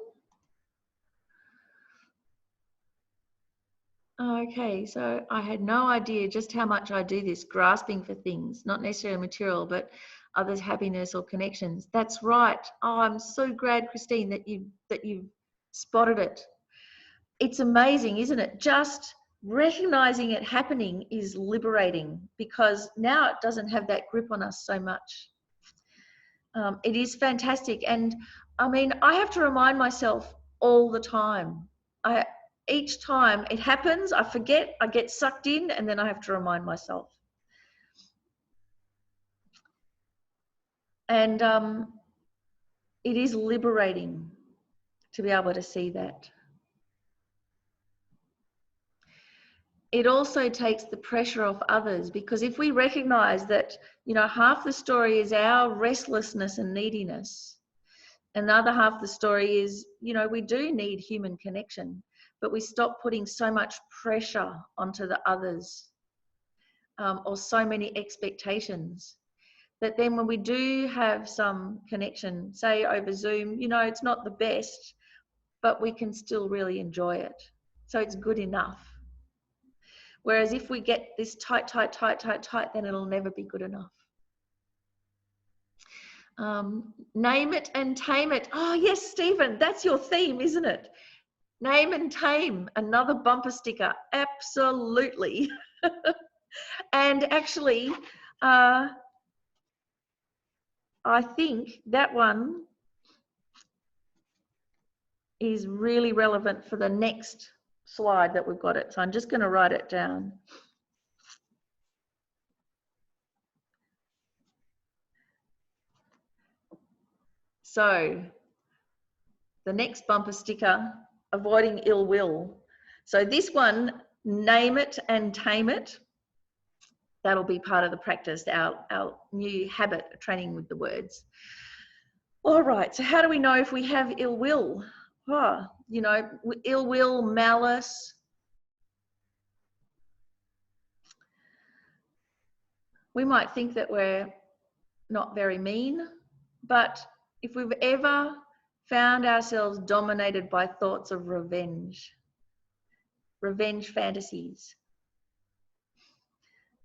Okay, so I had no idea just how much I do this, grasping for things, not necessarily material, but others' happiness or connections. That's right. Oh, I'm so glad, Christine, that you've spotted it. It's amazing, isn't it? Just recognizing it happening is liberating, because now it doesn't have that grip on us so much. It is fantastic. And I mean, I have to remind myself all the time. Each time it happens, I forget, I get sucked in, and then I have to remind myself. And it is liberating to be able to see that. It also takes the pressure off others, because if we recognize that, you know, half the story is our restlessness and neediness, and the other half of the story is, you know, we do need human connection, but we stop putting so much pressure onto the others, or so many expectations, that then when we do have some connection, say over Zoom, you know, it's not the best, but we can still really enjoy it. So it's good enough. Whereas if we get this tight, then it'll never be good enough. Name it and tame it. Oh yes, Stephen, that's your theme, isn't it? Name and tame, another bumper sticker. Absolutely. And actually, I think that one is really relevant for the next slide that we've got it. So I'm just going to write it down. So the next bumper sticker, avoiding ill will. So this one, name it and tame it. That'll be part of the practice, our new habit of training with the words. All right, so how do we know if we have ill will? Oh, you know, ill will, malice. We might think that we're not very mean, but if we've ever found ourselves dominated by thoughts of revenge fantasies,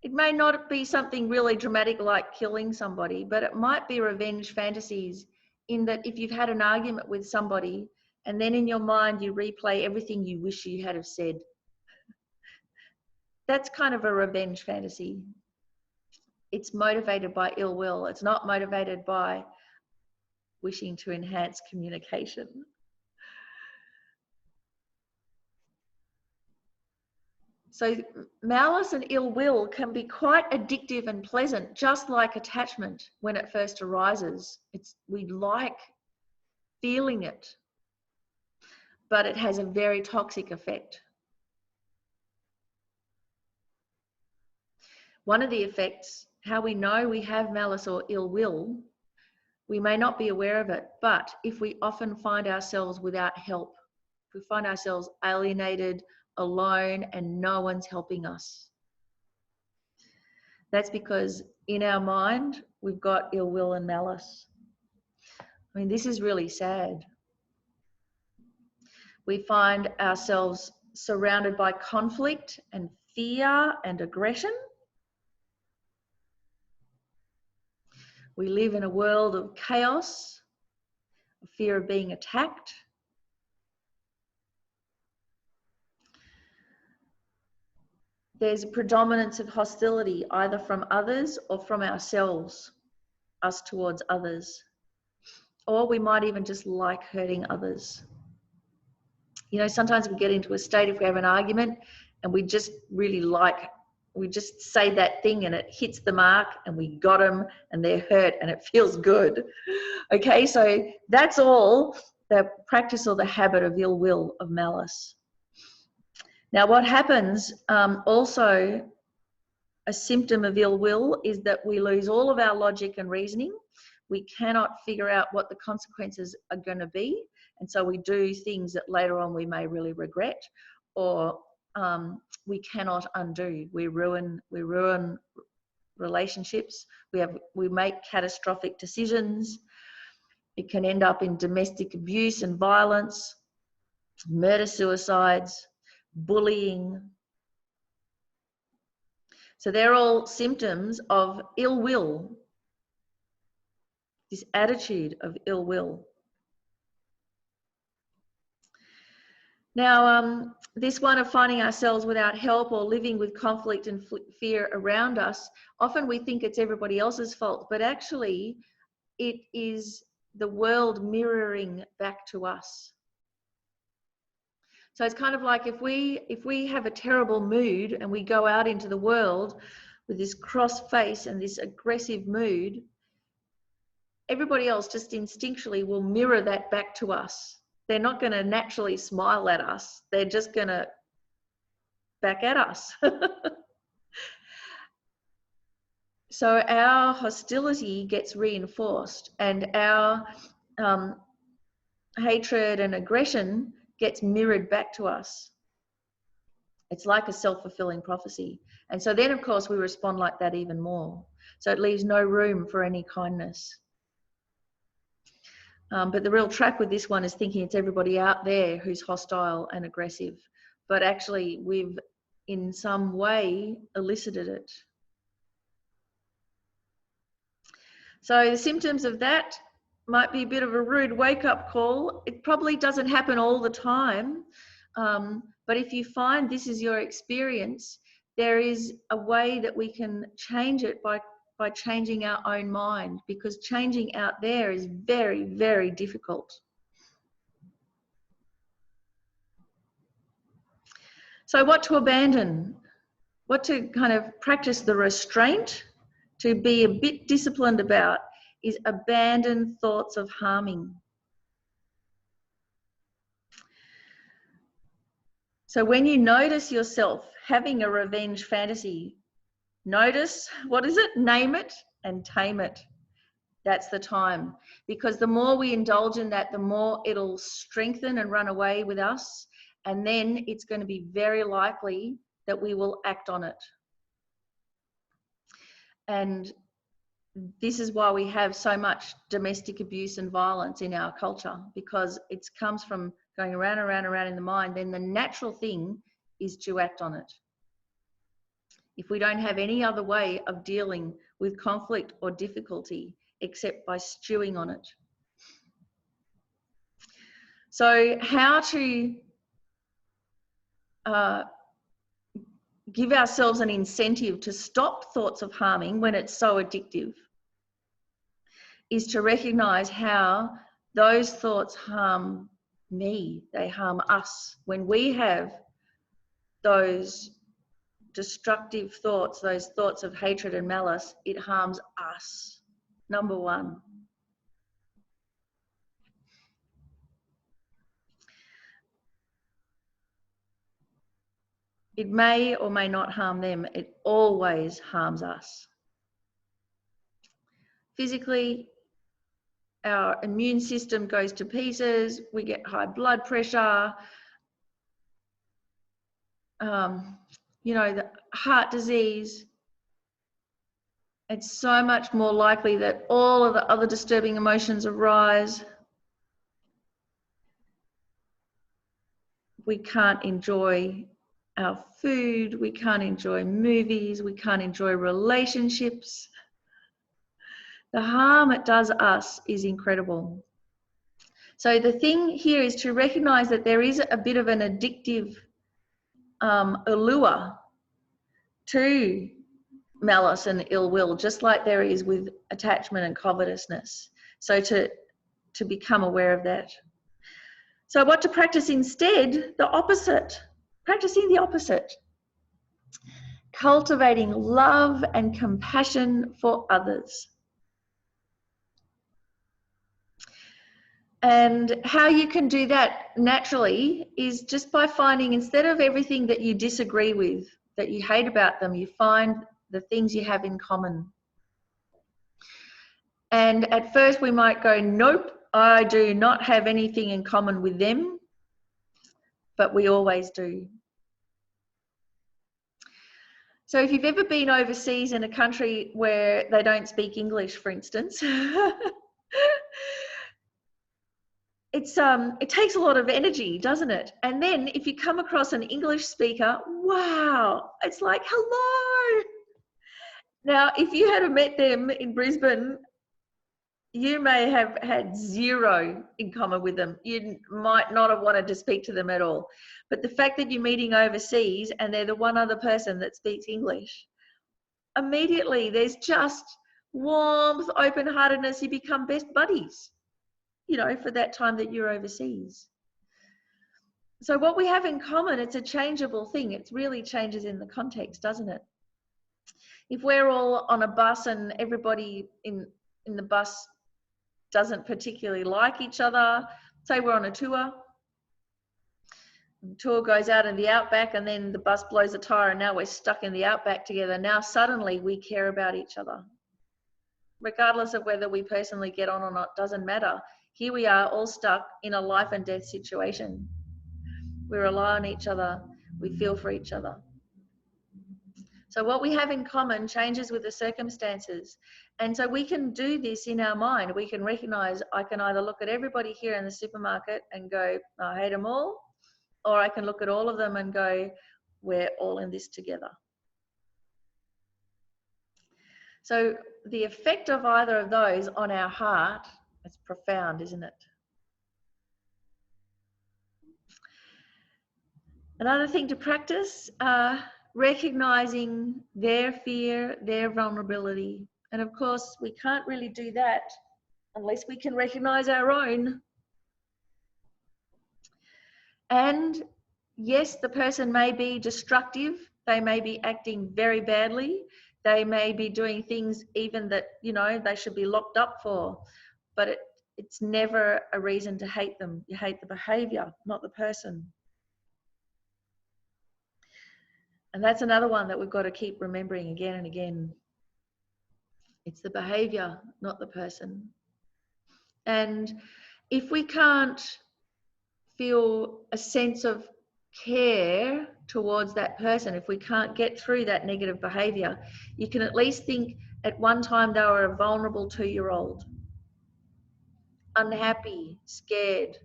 it may not be something really dramatic like killing somebody, but it might be revenge fantasies in that if you've had an argument with somebody And then in your mind, you replay everything you wish you had have said. That's kind of a revenge fantasy. It's motivated by ill will. It's not motivated by wishing to enhance communication. So malice and ill will can be quite addictive and pleasant, just like attachment when it first arises. We like feeling it, but it has a very toxic effect. One of the effects, how we know we have malice or ill will, we may not be aware of it, but if we often find ourselves without help, if we find ourselves alienated, alone, and no one's helping us, that's because in our mind, we've got ill will and malice. I mean, this is really sad. We find ourselves surrounded by conflict and fear and aggression. We live in a world of chaos, of fear of being attacked. There's a predominance of hostility, either from others or from ourselves, us towards others. Or we might even just like hurting others. You know, sometimes we get into a state if we have an argument and we just really we just say that thing and it hits the mark and we got them and they're hurt and it feels good. Okay, so that's all the practice or the habit of ill will, of malice. Now, what happens also, a symptom of ill will, is that we lose all of our logic and reasoning. We cannot figure out what the consequences are going to be. And so we do things that later on we may really regret, or we cannot undo. We ruin relationships. We make catastrophic decisions. It can end up in domestic abuse and violence, murder, suicides, bullying. So they're all symptoms of ill will, this attitude of ill will. Now, this one of finding ourselves without help or living with conflict and fear around us, often we think it's everybody else's fault, but actually it is the world mirroring back to us. So it's kind of like if we have a terrible mood and we go out into the world with this cross face and this aggressive mood, everybody else just instinctually will mirror that back to us. They're not going to naturally smile at us. They're just going to back at us. So our hostility gets reinforced and our hatred and aggression gets mirrored back to us. It's like a self-fulfilling prophecy. And so then, of course, we respond like that even more. So it leaves no room for any kindness. But the real trap with this one is thinking it's everybody out there who's hostile and aggressive. But actually, we've in some way elicited it. So the symptoms of that might be a bit of a rude wake-up call. It probably doesn't happen all the time. But if you find this is your experience, there is a way that we can change it by changing our own mind, because changing out there is very, very difficult. So what to abandon? What to kind of practice the restraint, to be a bit disciplined about, is abandon thoughts of harming. So when you notice yourself having a revenge fantasy, notice, what is it? Name it and tame it. That's the time. Because the more we indulge in that, the more it'll strengthen and run away with us. And then it's going to be very likely that we will act on it. And this is why we have so much domestic abuse and violence in our culture, because it comes from going around and around and around in the mind. Then the natural thing is to act on it. If we don't have any other way of dealing with conflict or difficulty except by stewing on it. So how to give ourselves an incentive to stop thoughts of harming when it's so addictive is to recognize how those thoughts harm me, they harm us. When we have those destructive thoughts, those thoughts of hatred and malice, it harms us, number one. It may or may not harm them, it always harms us. Physically, our immune system goes to pieces, we get high blood pressure, you know, the heart disease. It's so much more likely that all of the other disturbing emotions arise. We can't enjoy our food, we can't enjoy movies, we can't enjoy relationships. The harm it does us is incredible. So the thing here is to recognize that there is a bit of an addictive allure to malice and ill will, just like there is with attachment and covetousness. So to become aware of that. So what to practice instead? The opposite. Practicing the opposite. Cultivating love and compassion for others. And how you can do that naturally is just by finding, instead of everything that you disagree with, that you hate about them, you find the things you have in common. And at first we might go, nope, I do not have anything in common with them, but we always do. So if you've ever been overseas in a country where they don't speak English, for instance, it takes a lot of energy, doesn't it? And then if you come across an English speaker, wow, it's like, hello. Now, if you had met them in Brisbane, you may have had zero in common with them. You might not have wanted to speak to them at all. But the fact that you're meeting overseas and they're the one other person that speaks English, immediately there's just warmth, open-heartedness. You become best buddies, you know, for that time that you're overseas. So what we have in common, it's a changeable thing. It really changes in the context, doesn't it? If we're all on a bus and everybody in the bus doesn't particularly like each other, say we're on a tour, the tour goes out in the outback and then the bus blows a tire and now we're stuck in the outback together. Now suddenly we care about each other. Regardless of whether we personally get on or not, doesn't matter. Here we are all stuck in a life and death situation. We rely on each other, we feel for each other. So what we have in common changes with the circumstances. And so we can do this in our mind. We can recognize, I can either look at everybody here in the supermarket and go, I hate them all, or I can look at all of them and go, we're all in this together. So the effect of either of those on our heart, it's profound, isn't it? Another thing to practice, recognizing their fear, their vulnerability. And of course, we can't really do that unless we can recognize our own. And yes, the person may be destructive. They may be acting very badly. They may be doing things even that, you know, they should be locked up for. But it's never a reason to hate them. You hate the behavior, not the person. And that's another one that we've got to keep remembering again and again. It's the behavior, not the person. And if we can't feel a sense of care towards that person, if we can't get through that negative behavior, you can at least think at one time they were a vulnerable 2-year-old, unhappy, scared,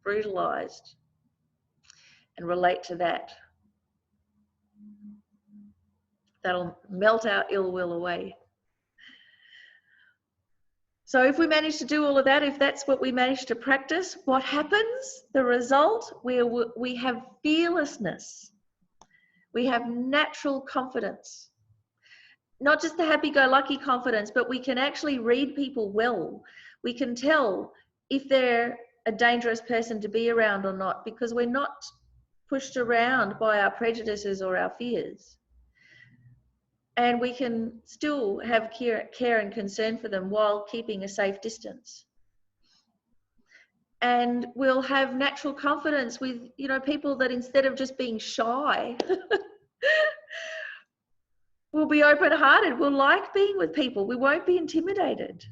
brutalized, and relate to that. That'll melt our ill will away. So if we manage to do all of that, if that's what we manage to practice, what happens? The result, we have fearlessness. We have natural confidence. Not just the happy-go-lucky confidence, but we can actually read people well. We can tell if they're a dangerous person to be around or not, because we're not pushed around by our prejudices or our fears. And we can still have care and concern for them while keeping a safe distance. And we'll have natural confidence with, you know, people that instead of just being shy, we'll be open-hearted. We'll like being with people. We won't be intimidated.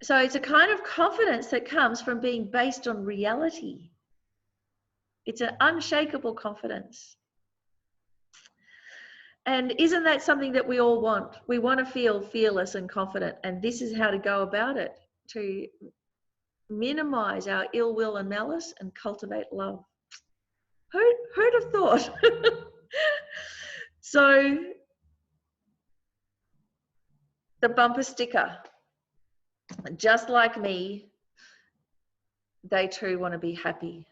So it's a kind of confidence that comes from being based on reality. It's an unshakable confidence. And isn't that something that we all want? We want to feel fearless and confident. And this is how to go about it, to minimize our ill will and malice and cultivate love. Who'd have thought? So the bumper sticker, just like me, they too want to be happy.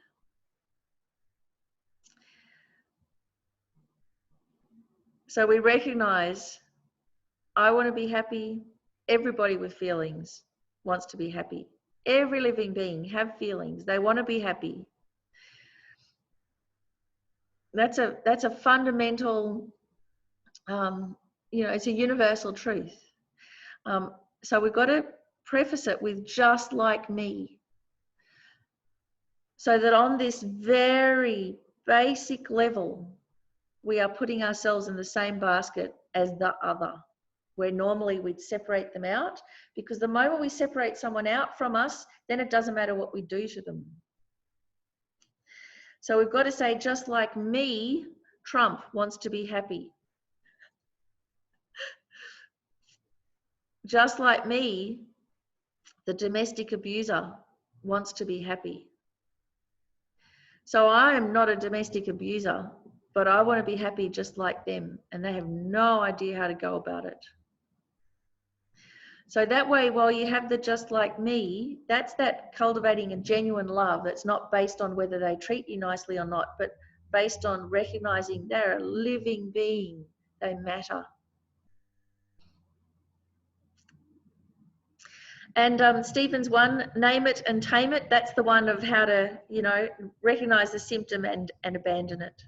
So we recognize, I want to be happy. Everybody with feelings wants to be happy. Every living being have feelings. They want to be happy. That's a fundamental, you know, it's a universal truth. So we've got to preface it with just like me. So that on this very basic level, we are putting ourselves in the same basket as the other, where normally we'd separate them out, because the moment we separate someone out from us, then it doesn't matter what we do to them. So we've got to say, just like me, Trump wants to be happy. Just like me, the domestic abuser wants to be happy. So I am not a domestic abuser, but I want to be happy just like them, and they have no idea how to go about it. So that way, while you have the just like me, that's that cultivating a genuine love that's not based on whether they treat you nicely or not, but based on recognizing they're a living being, they matter. And Stephen's one, name it and tame it, that's the one of how to, you know, recognize the symptom and abandon it.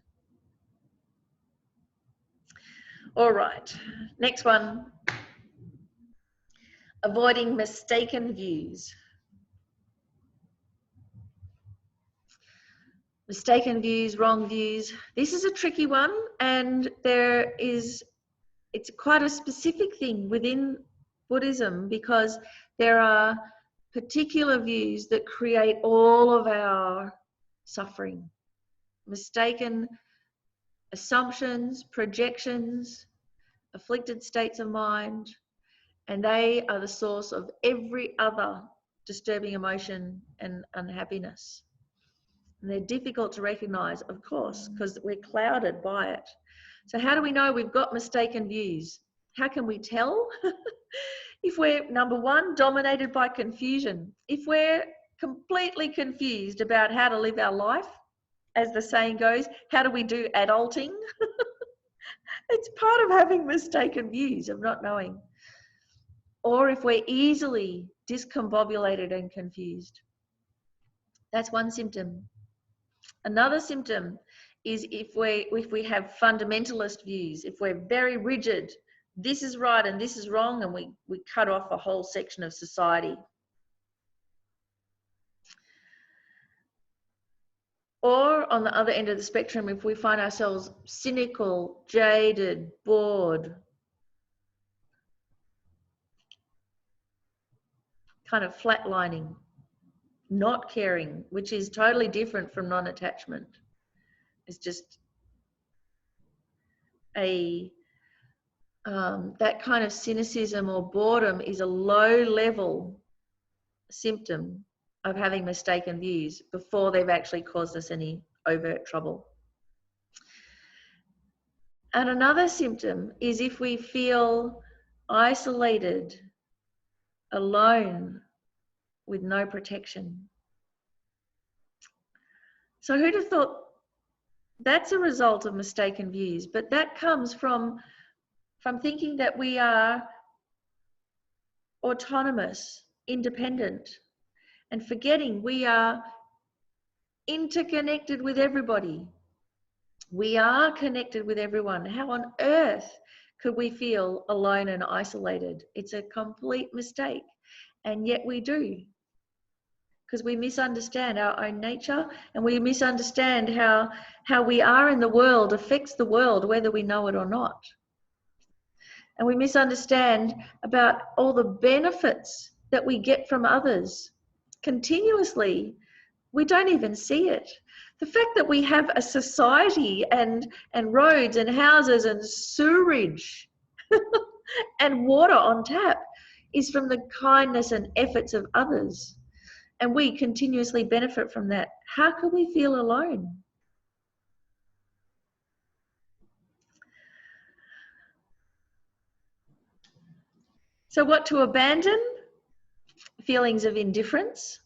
All right, next one. Avoiding mistaken views. Mistaken views, wrong views. This is a tricky one, and it's quite a specific thing within Buddhism, because there are particular views that create all of our suffering. Mistaken assumptions, projections, afflicted states of mind, and they are the source of every other disturbing emotion and unhappiness. And they're difficult to recognize, of course, because we're clouded by it. So how do we know we've got mistaken views? How can we tell? If we're, number one, dominated by confusion. If we're completely confused about how to live our life, as the saying goes, how do we do adulting? It's part of having mistaken views, of not knowing. Or if we're easily discombobulated and confused. That's one symptom. Another symptom is if we have fundamentalist views, if we're very rigid, this is right and this is wrong, and we cut off a whole section of society. Or on the other end of the spectrum, if we find ourselves cynical, jaded, bored, kind of flatlining, not caring, which is totally different from non-attachment. It's just that kind of cynicism or boredom is a low-level symptom of having mistaken views before they've actually caused us any overt trouble. And another symptom is if we feel isolated, alone, with no protection. So who'd have thought that's a result of mistaken views? But that comes from thinking that we are autonomous, independent, and forgetting we are interconnected with everybody. We are connected with everyone. How on earth could we feel alone and isolated? It's a complete mistake. And yet we do, because we misunderstand our own nature, and we misunderstand how we are in the world affects the world, whether we know it or not. And we misunderstand about all the benefits that we get from others continuously. We don't even see it. The fact that we have a society and roads and houses and sewerage and water on tap is from the kindness and efforts of others. And we continuously benefit from that. How can we feel alone? So what to abandon? Feelings of indifference.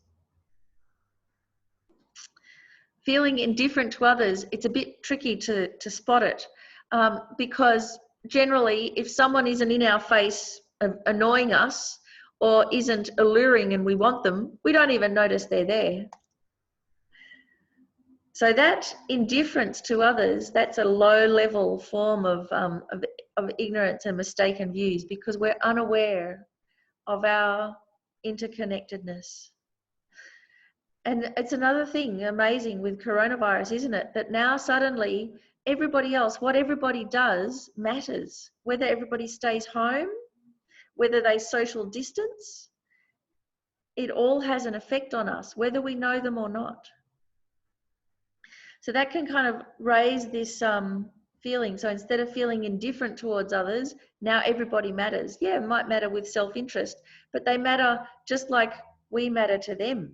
Feeling indifferent to others, it's a bit tricky to spot it, because generally if someone isn't in our face annoying us or isn't alluring and we want them, we don't even notice they're there. So that indifference to others, that's a low-level form of ignorance and mistaken views, because we're unaware of our interconnectedness. And it's another thing amazing with coronavirus, isn't it? That now suddenly everybody else, what everybody does matters. Whether everybody stays home, whether they social distance, it all has an effect on us, whether we know them or not. So that can kind of raise this feeling. So instead of feeling indifferent towards others, now everybody matters. Yeah, it might matter with self-interest, but they matter just like we matter to them.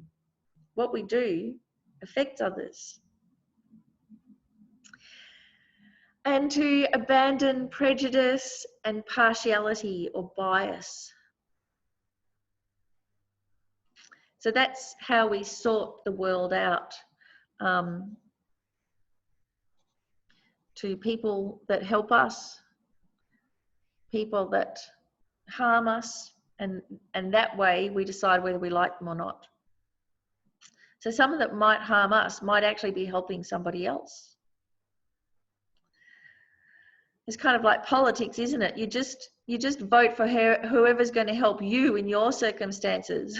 What we do affects others. And to abandon prejudice and partiality or bias. So that's how we sort the world out. To people that help us, people that harm us, and that way we decide whether we like them or not. So someone that might harm us might actually be helping somebody else. It's kind of like politics, isn't it? You just vote for whoever's going to help you in your circumstances.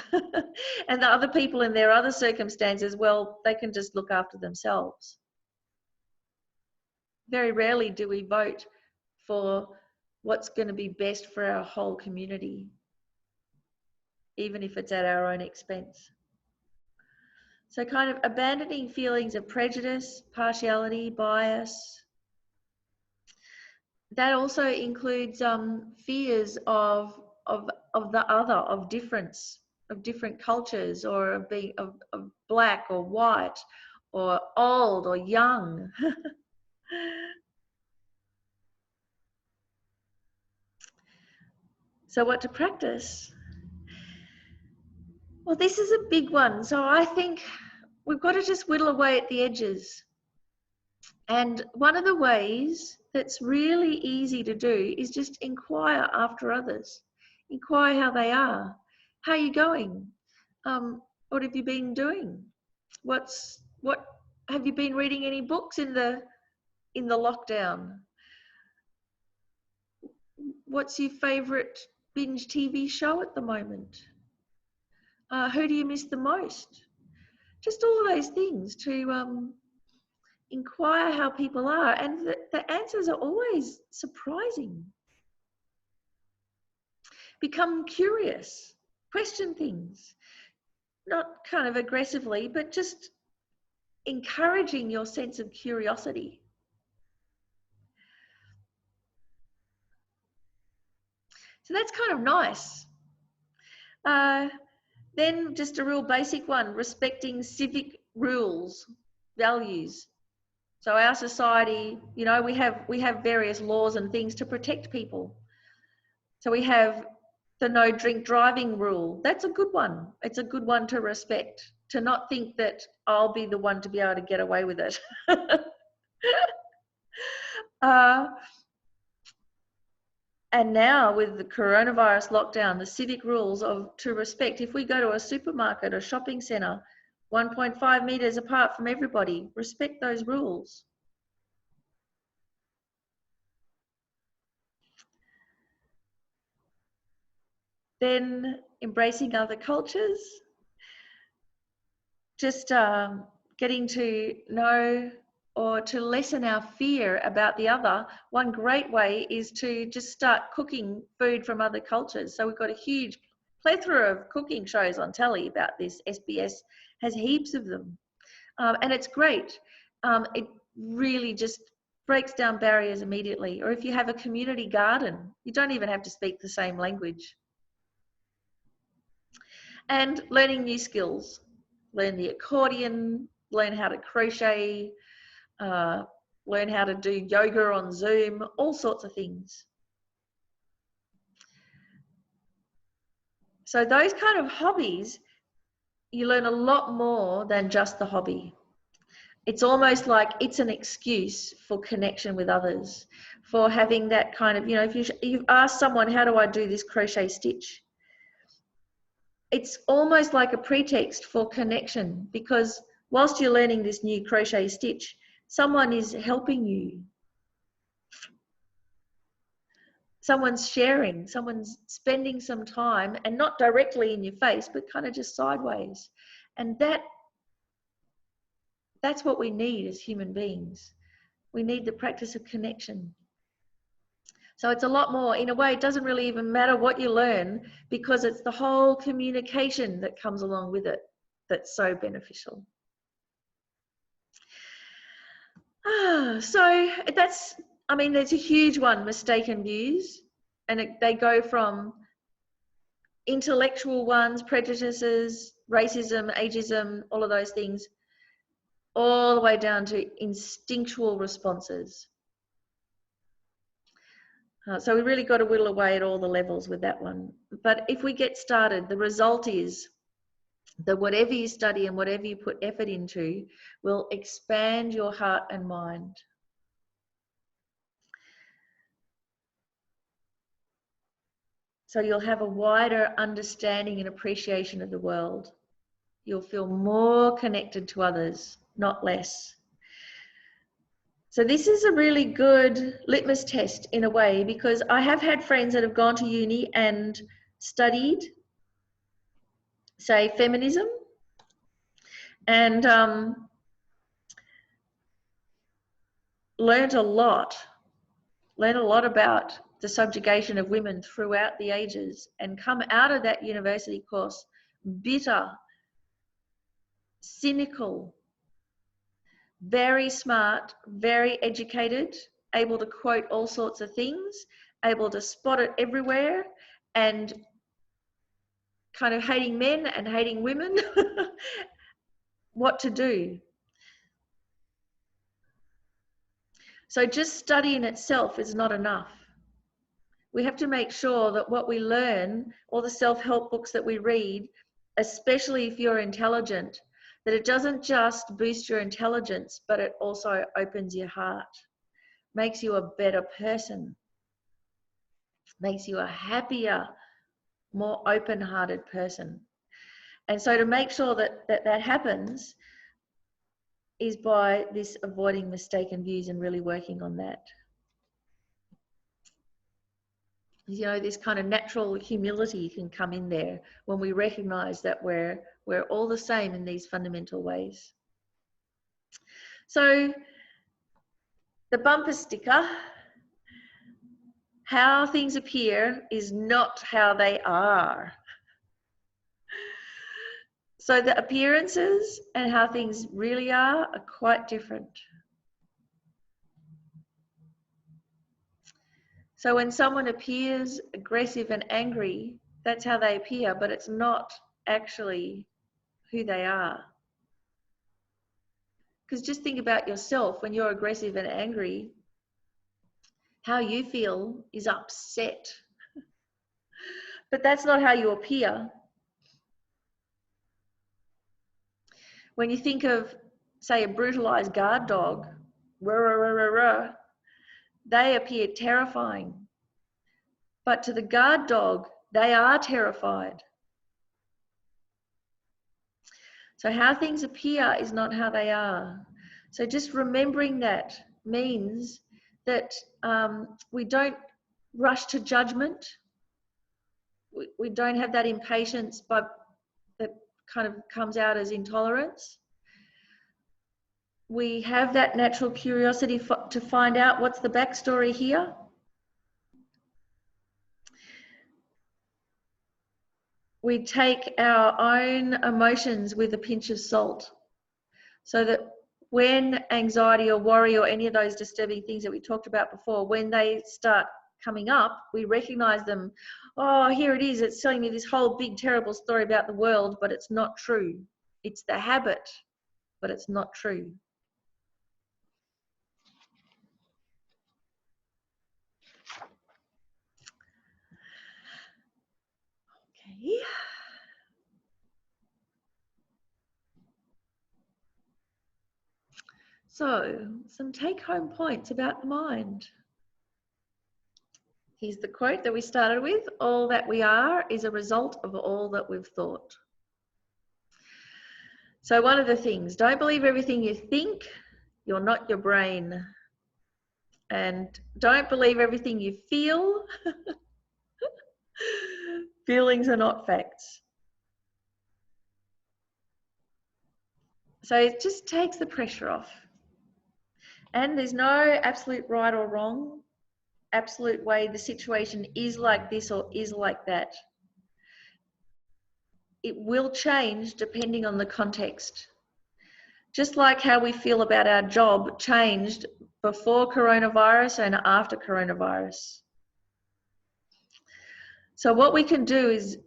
And the other people in their other circumstances, well, they can just look after themselves. Very rarely do we vote for what's going to be best for our whole community, even if it's at our own expense. So kind of abandoning feelings of prejudice, partiality, bias. That also includes fears of the other, of difference, of different cultures, or of being of black or white, or old or young. So what to practice? Well, this is a big one. So I think we've got to just whittle away at the edges. And one of the ways that's really easy to do is just inquire after others. Inquire how they are. How are you going? What have you been doing? What have you been reading any books in the lockdown? What's your favorite binge TV show at the moment? Who do you miss the most? Just all of those things to inquire how people are, and the answers are always surprising. Become curious, question things, not kind of aggressively, but just encouraging your sense of curiosity. So that's kind of nice. Then just a real basic one, respecting civic rules, values. So our society, you know, we have various laws and things to protect people. So we have the no drink driving rule. That's a good one. It's a good one to respect, to not think that I'll be the one to be able to get away with it. And now with the coronavirus lockdown, the civic rules to respect, if we go to a supermarket or shopping centre, 1.5 metres apart from everybody, respect those rules. Then embracing other cultures, just getting to know or to lessen our fear about the other. One great way is to just start cooking food from other cultures. So we've got a huge plethora of cooking shows on telly about this. SBS has heaps of them. And it's great. It really just breaks down barriers immediately. Or if you have a community garden, you don't even have to speak the same language. And learning new skills. Learn the accordion, learn how to crochet, learn how to do yoga on Zoom, all sorts of things. So those kind of hobbies, you learn a lot more than just the hobby. It's almost like it's an excuse for connection with others, for having that kind of, you know, if you ask someone, how do I do this crochet stitch? It's almost like a pretext for connection, because whilst you're learning this new crochet stitch, someone is helping you. Someone's sharing, someone's spending some time, and not directly in your face, but kind of just sideways. And that's what we need as human beings. We need the practice of connection. So it's a lot more, in a way, it doesn't really even matter what you learn, because it's the whole communication that comes along with it that's so beneficial. So that's, I mean, there's a huge one, mistaken views, and they go from intellectual ones, prejudices, racism, ageism, all of those things, all the way down to instinctual responses. So we really got to whittle away at all the levels with that one. But if we get started, the result is that whatever you study and whatever you put effort into will expand your heart and mind. So you'll have a wider understanding and appreciation of the world. You'll feel more connected to others, not less. So this is a really good litmus test in a way, because I have had friends that have gone to uni and studied, say, feminism, and learned a lot about the subjugation of women throughout the ages, and come out of that university course bitter, cynical, very smart, very educated, able to quote all sorts of things, able to spot it everywhere, and kind of hating men and hating women, what to do. So just study in itself is not enough. We have to make sure that what we learn, all the self-help books that we read, especially if you're intelligent, that it doesn't just boost your intelligence, but it also opens your heart, makes you a better person, makes you a happier, more open-hearted person. And so to make sure that happens is by this avoiding mistaken views and really working on that. You know, this kind of natural humility can come in there when we recognize that we're all the same in these fundamental ways. So the bumper sticker, how things appear is not how they are. So the appearances and how things really are quite different. So when someone appears aggressive and angry, that's how they appear, but it's not actually who they are. Because just think about yourself when you're aggressive and angry, how you feel is upset. But that's not how you appear. When you think of, say, a brutalized guard dog, rah, rah, rah, rah, rah, they appear terrifying. But to the guard dog, they are terrified. So how things appear is not how they are. So just remembering that means that we don't rush to judgment. We don't have that impatience that kind of comes out as intolerance. We have that natural curiosity to find out what's the backstory here. We take our own emotions with a pinch of salt, so that when anxiety or worry or any of those disturbing things that we talked about before, when they start coming up, we recognize them. Oh, here it is. It's telling me this whole big, terrible story about the world, but it's not true. It's the habit, but it's not true. Okay. So, some take-home points about the mind. Here's the quote that we started with: all that we are is a result of all that we've thought. So one of the things, don't believe everything you think, you're not your brain. And don't believe everything you feel. Feelings are not facts. So it just takes the pressure off. And there's no absolute right or wrong, absolute way the situation is like this or is like that. It will change depending on the context. Just like how we feel about our job changed before coronavirus and after coronavirus. So what we can do is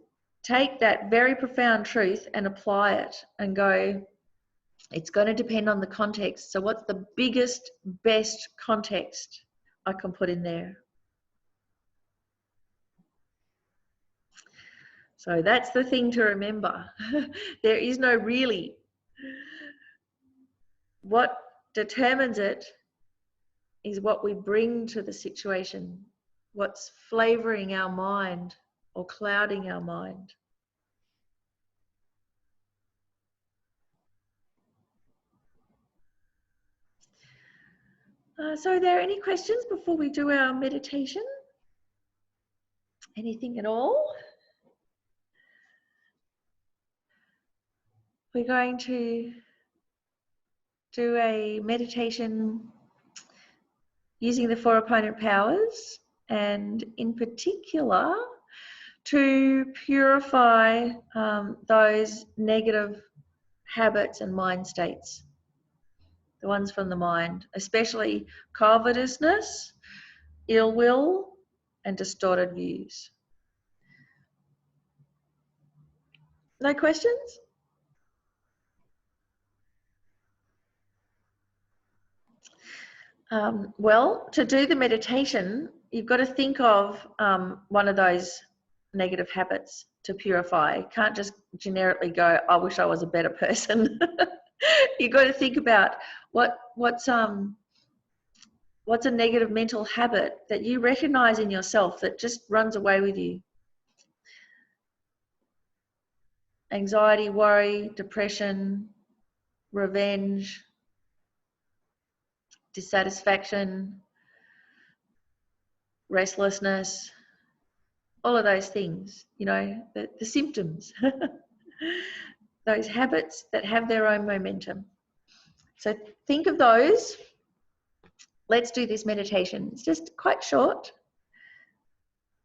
take that very profound truth and apply it and go, it's going to depend on the context. So what's the biggest, best context I can put in there? So that's the thing to remember. There is no really. What determines it is what we bring to the situation, what's flavoring our mind or clouding our mind. So are there any questions before we do our meditation? Anything at all? We're going to do a meditation using the 4 opponent powers, and in particular to purify those negative habits and mind states, the ones from the mind, especially covetousness, ill will, and distorted views. No questions? Well, to do the meditation, you've got to think of one of those negative habits to purify. You can't just generically go, I wish I was a better person. You've got to think about what's a negative mental habit that you recognize in yourself that just runs away with you. Anxiety, worry, depression, revenge, dissatisfaction, restlessness, all of those things, you know, the symptoms, those habits that have their own momentum. So think of those. Let's do this meditation. It's just quite short.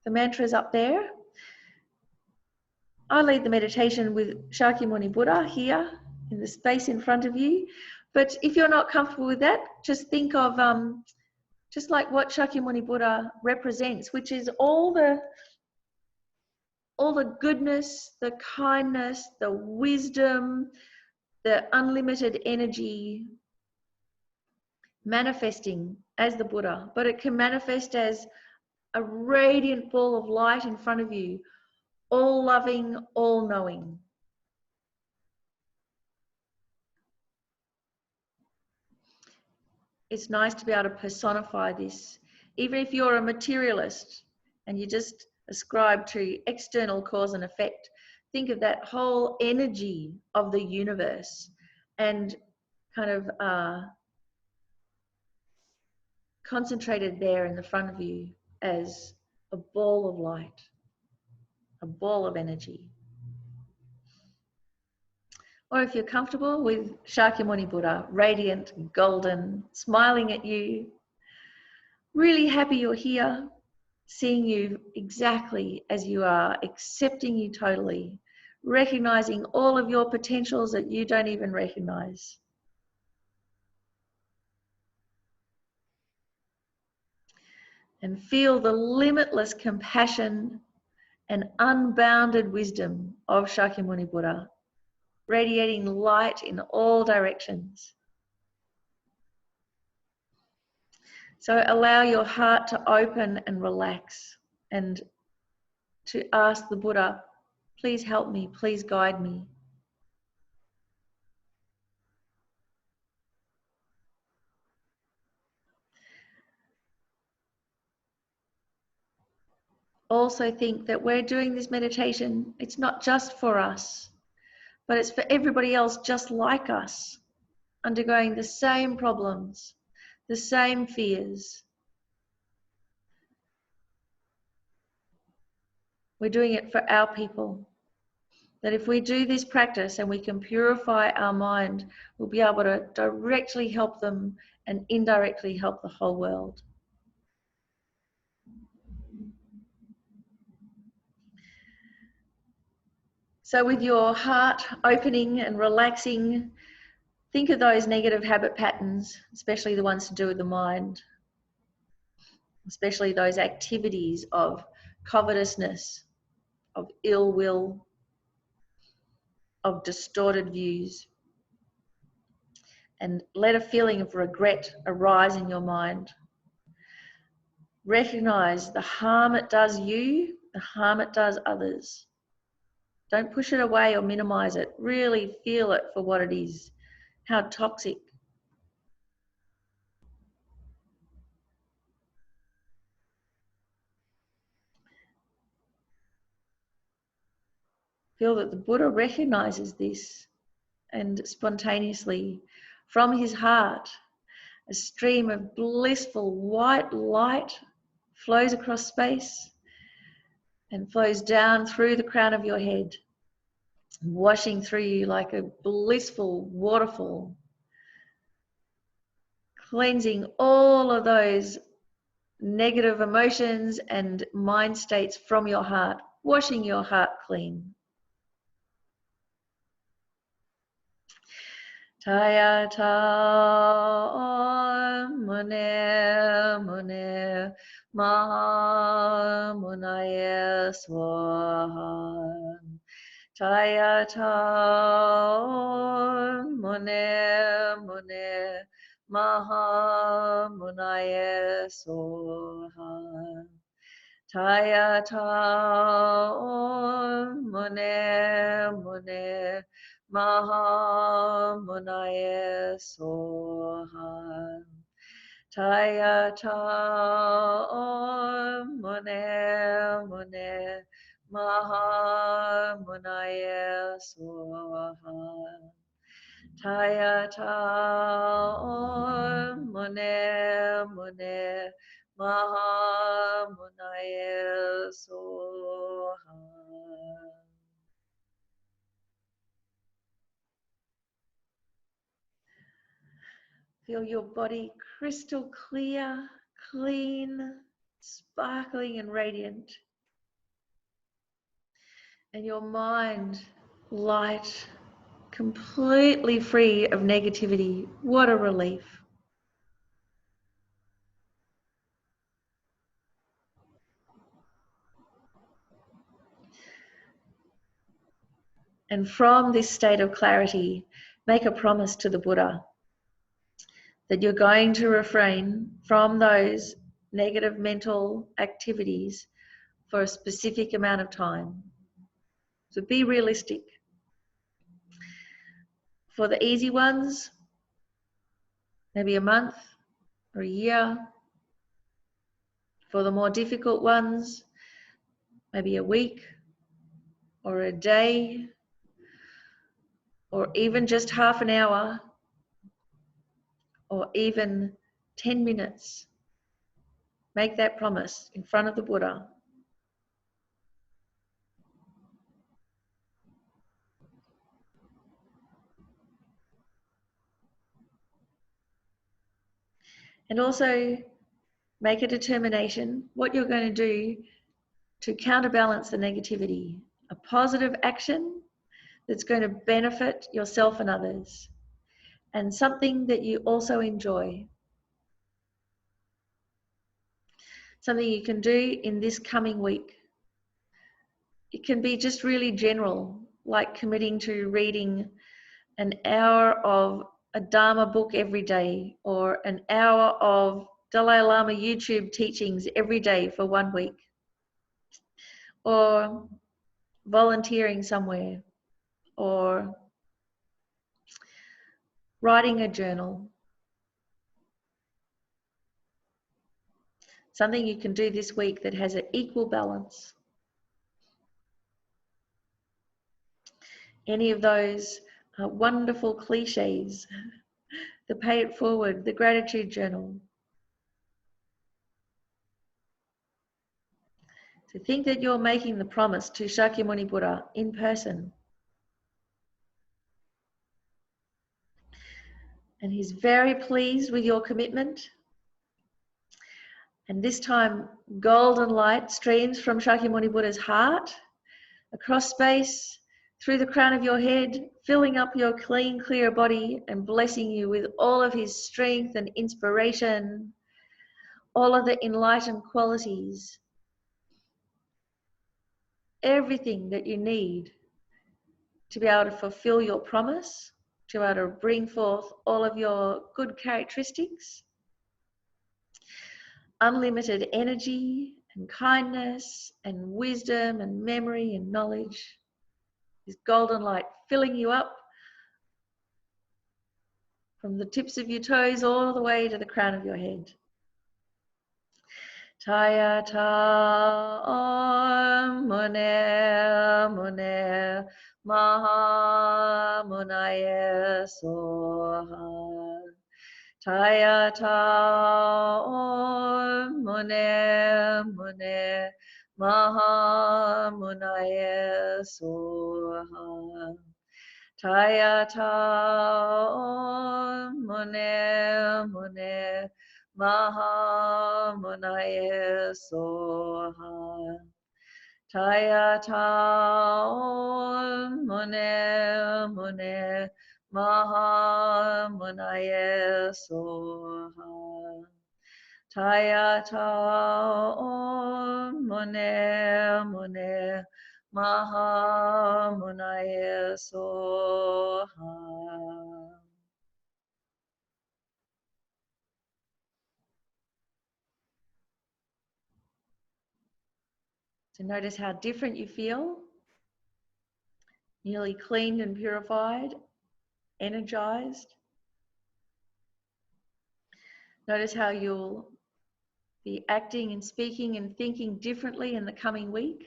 The mantra's up there. I lead the meditation with Shakyamuni Buddha here in the space in front of you. But if you're not comfortable with that, just think of just like what Shakyamuni Buddha represents, which is all the goodness, the kindness, the wisdom, the unlimited energy manifesting as the Buddha. But it can manifest as a radiant ball of light in front of you, all loving, all knowing. It's nice to be able to personify this. Even if you're a materialist and you just ascribe to external cause and effect, think of that whole energy of the universe and kind of concentrated there in the front of you as a ball of light, a ball of energy. Or if you're comfortable with Shakyamuni Buddha, radiant, golden, smiling at you, really happy you're here, seeing you exactly as you are, accepting you totally, recognizing all of your potentials that you don't even recognize. And feel the limitless compassion and unbounded wisdom of Shakyamuni Buddha, radiating light in all directions. So allow your heart to open and relax and to ask the Buddha, please help me, please guide me. Also think that we're doing this meditation, it's not just for us, but it's for everybody else just like us, undergoing the same problems, the same fears. We're doing it for our people. That if we do this practice and we can purify our mind, we'll be able to directly help them and indirectly help the whole world. So with your heart opening and relaxing, think of those negative habit patterns, especially the ones to do with the mind, especially those activities of covetousness, of ill will, of distorted views. And let a feeling of regret arise in your mind. Recognize the harm it does you, the harm it does others. Don't push it away or minimize it. Really feel it for what it is, how toxic. Feel that the Buddha recognizes this, and spontaneously from his heart, a stream of blissful white light flows across space and flows down through the crown of your head, washing through you like a blissful waterfall, cleansing all of those negative emotions and mind states from your heart, washing your heart clean. Taya ta mune mune maha munaya swaha. Taya ta mune mune maha munaya swaha. Taya ta mune mune maha munaya soha. Taya ta mune mune maha munaya soha. Taya ta mune mune maha munaya soha. Feel your body crystal clear, clean, sparkling and radiant. And your mind light, completely free of negativity. What a relief. And from this state of clarity, make a promise to the Buddha that you're going to refrain from those negative mental activities for a specific amount of time. So be realistic. For the easy ones, maybe a month or a year. For the more difficult ones, maybe a week or a day, or even just half an hour, or even 10 minutes. Make that promise in front of the Buddha. And also make a determination what you're going to do to counterbalance the negativity. A positive action that's going to benefit yourself and others, and something that you also enjoy. Something you can do in this coming week. It can be just really general, like committing to reading an hour of a Dharma book every day, or an hour of Dalai Lama YouTube teachings every day for 1 week, or volunteering somewhere, or writing a journal. Something you can do this week that has an equal balance. Any of those wonderful cliches, the pay it forward, the gratitude journal. So think that you're making the promise to Shakyamuni Buddha in person. And he's very pleased with your commitment. And this time, golden light streams from Shakyamuni Buddha's heart, across space, through the crown of your head, filling up your clean, clear body and blessing you with all of his strength and inspiration, all of the enlightened qualities, everything that you need to be able to fulfill your promise, to be able to bring forth all of your good characteristics, unlimited energy and kindness and wisdom and memory and knowledge. This golden light filling you up from the tips of your toes all the way to the crown of your head. Taya ta om mune mune maha munaya soha. Taya ta om mune mune maha munaya soha. Taya ta om mune mune maha munaya soha. Taya ta om mune mune maha munaya soha. Taya ta om mune mune maha munaya soha. So notice how different you feel, nearly cleaned and purified, energized. Notice how you'll be acting and speaking and thinking differently in the coming week.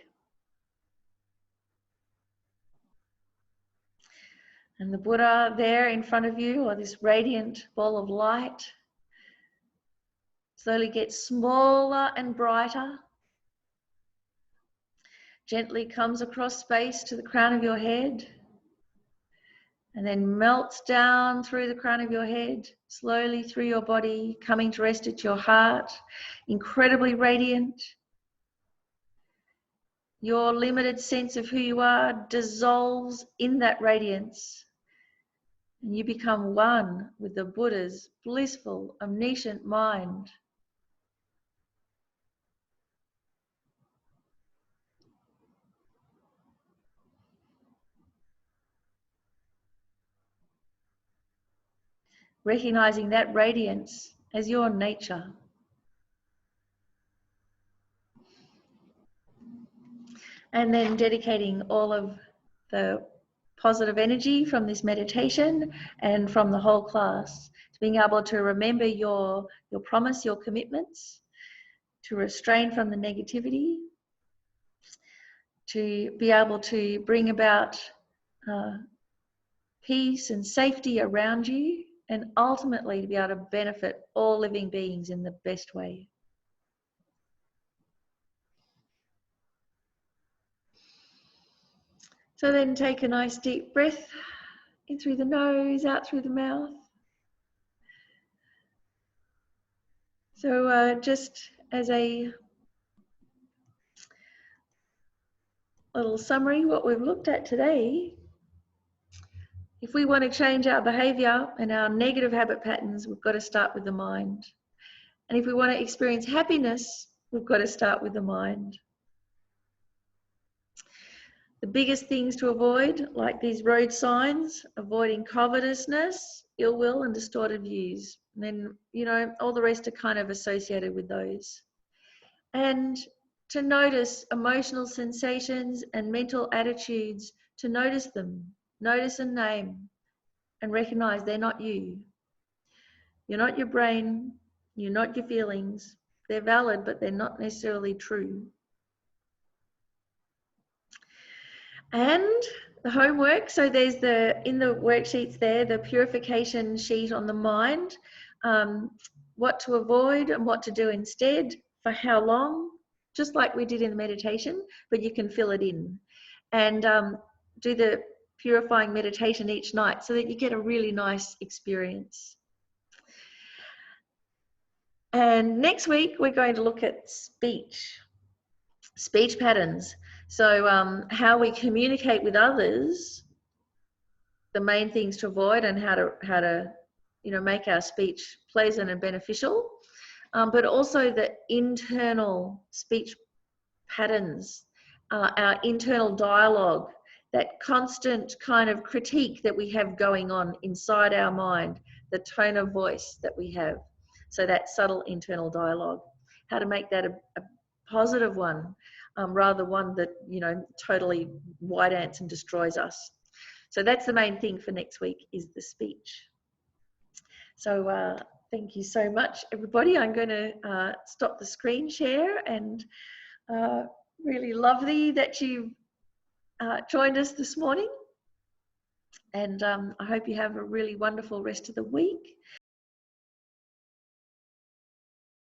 And the Buddha there in front of you, or this radiant ball of light, slowly gets smaller and brighter. Gently comes across space to the crown of your head, and then melts down through the crown of your head, slowly through your body, coming to rest at your heart, incredibly radiant. Your limited sense of who you are dissolves in that radiance, and you become one with the Buddha's blissful, omniscient mind. Recognizing that radiance as your nature. And then dedicating all of the positive energy from this meditation and from the whole class. To being able to remember your promise, your commitments, to restrain from the negativity, to be able to bring about peace and safety around you, and ultimately to be able to benefit all living beings in the best way. So then take a nice deep breath in through the nose, out through the mouth. So just as a little summary, what we've looked at today, if we want to change our behaviour and our negative habit patterns, we've got to start with the mind. And if we want to experience happiness, we've got to start with the mind. The biggest things to avoid, like these road signs, avoiding covetousness, ill will, and distorted views. And then, you know, all the rest are kind of associated with those. And to notice emotional sensations and mental attitudes, to notice them, notice and name, and recognize they're not you. You're not your brain, you're not your feelings. They're valid, but they're not necessarily true. And the homework, so there's in the worksheets there, the purification sheet on the mind, what to avoid and what to do instead, for how long, just like we did in the meditation, but you can fill it in. And do the purifying meditation each night so that you get a really nice experience. And next week, we're going to look at speech patterns. So how we communicate with others, the main things to avoid, and how to make our speech pleasant and beneficial, but also the internal speech patterns, our internal dialogue, that constant kind of critique that we have going on inside our mind, the tone of voice that we have. So that subtle internal dialogue, how to make that a positive one, rather one that, totally white ants and destroys us. So that's the main thing for next week, is the speech. So thank you so much, everybody. I'm going to stop the screen share, and really lovely that you've joined us this morning. And I hope you have a really wonderful rest of the week.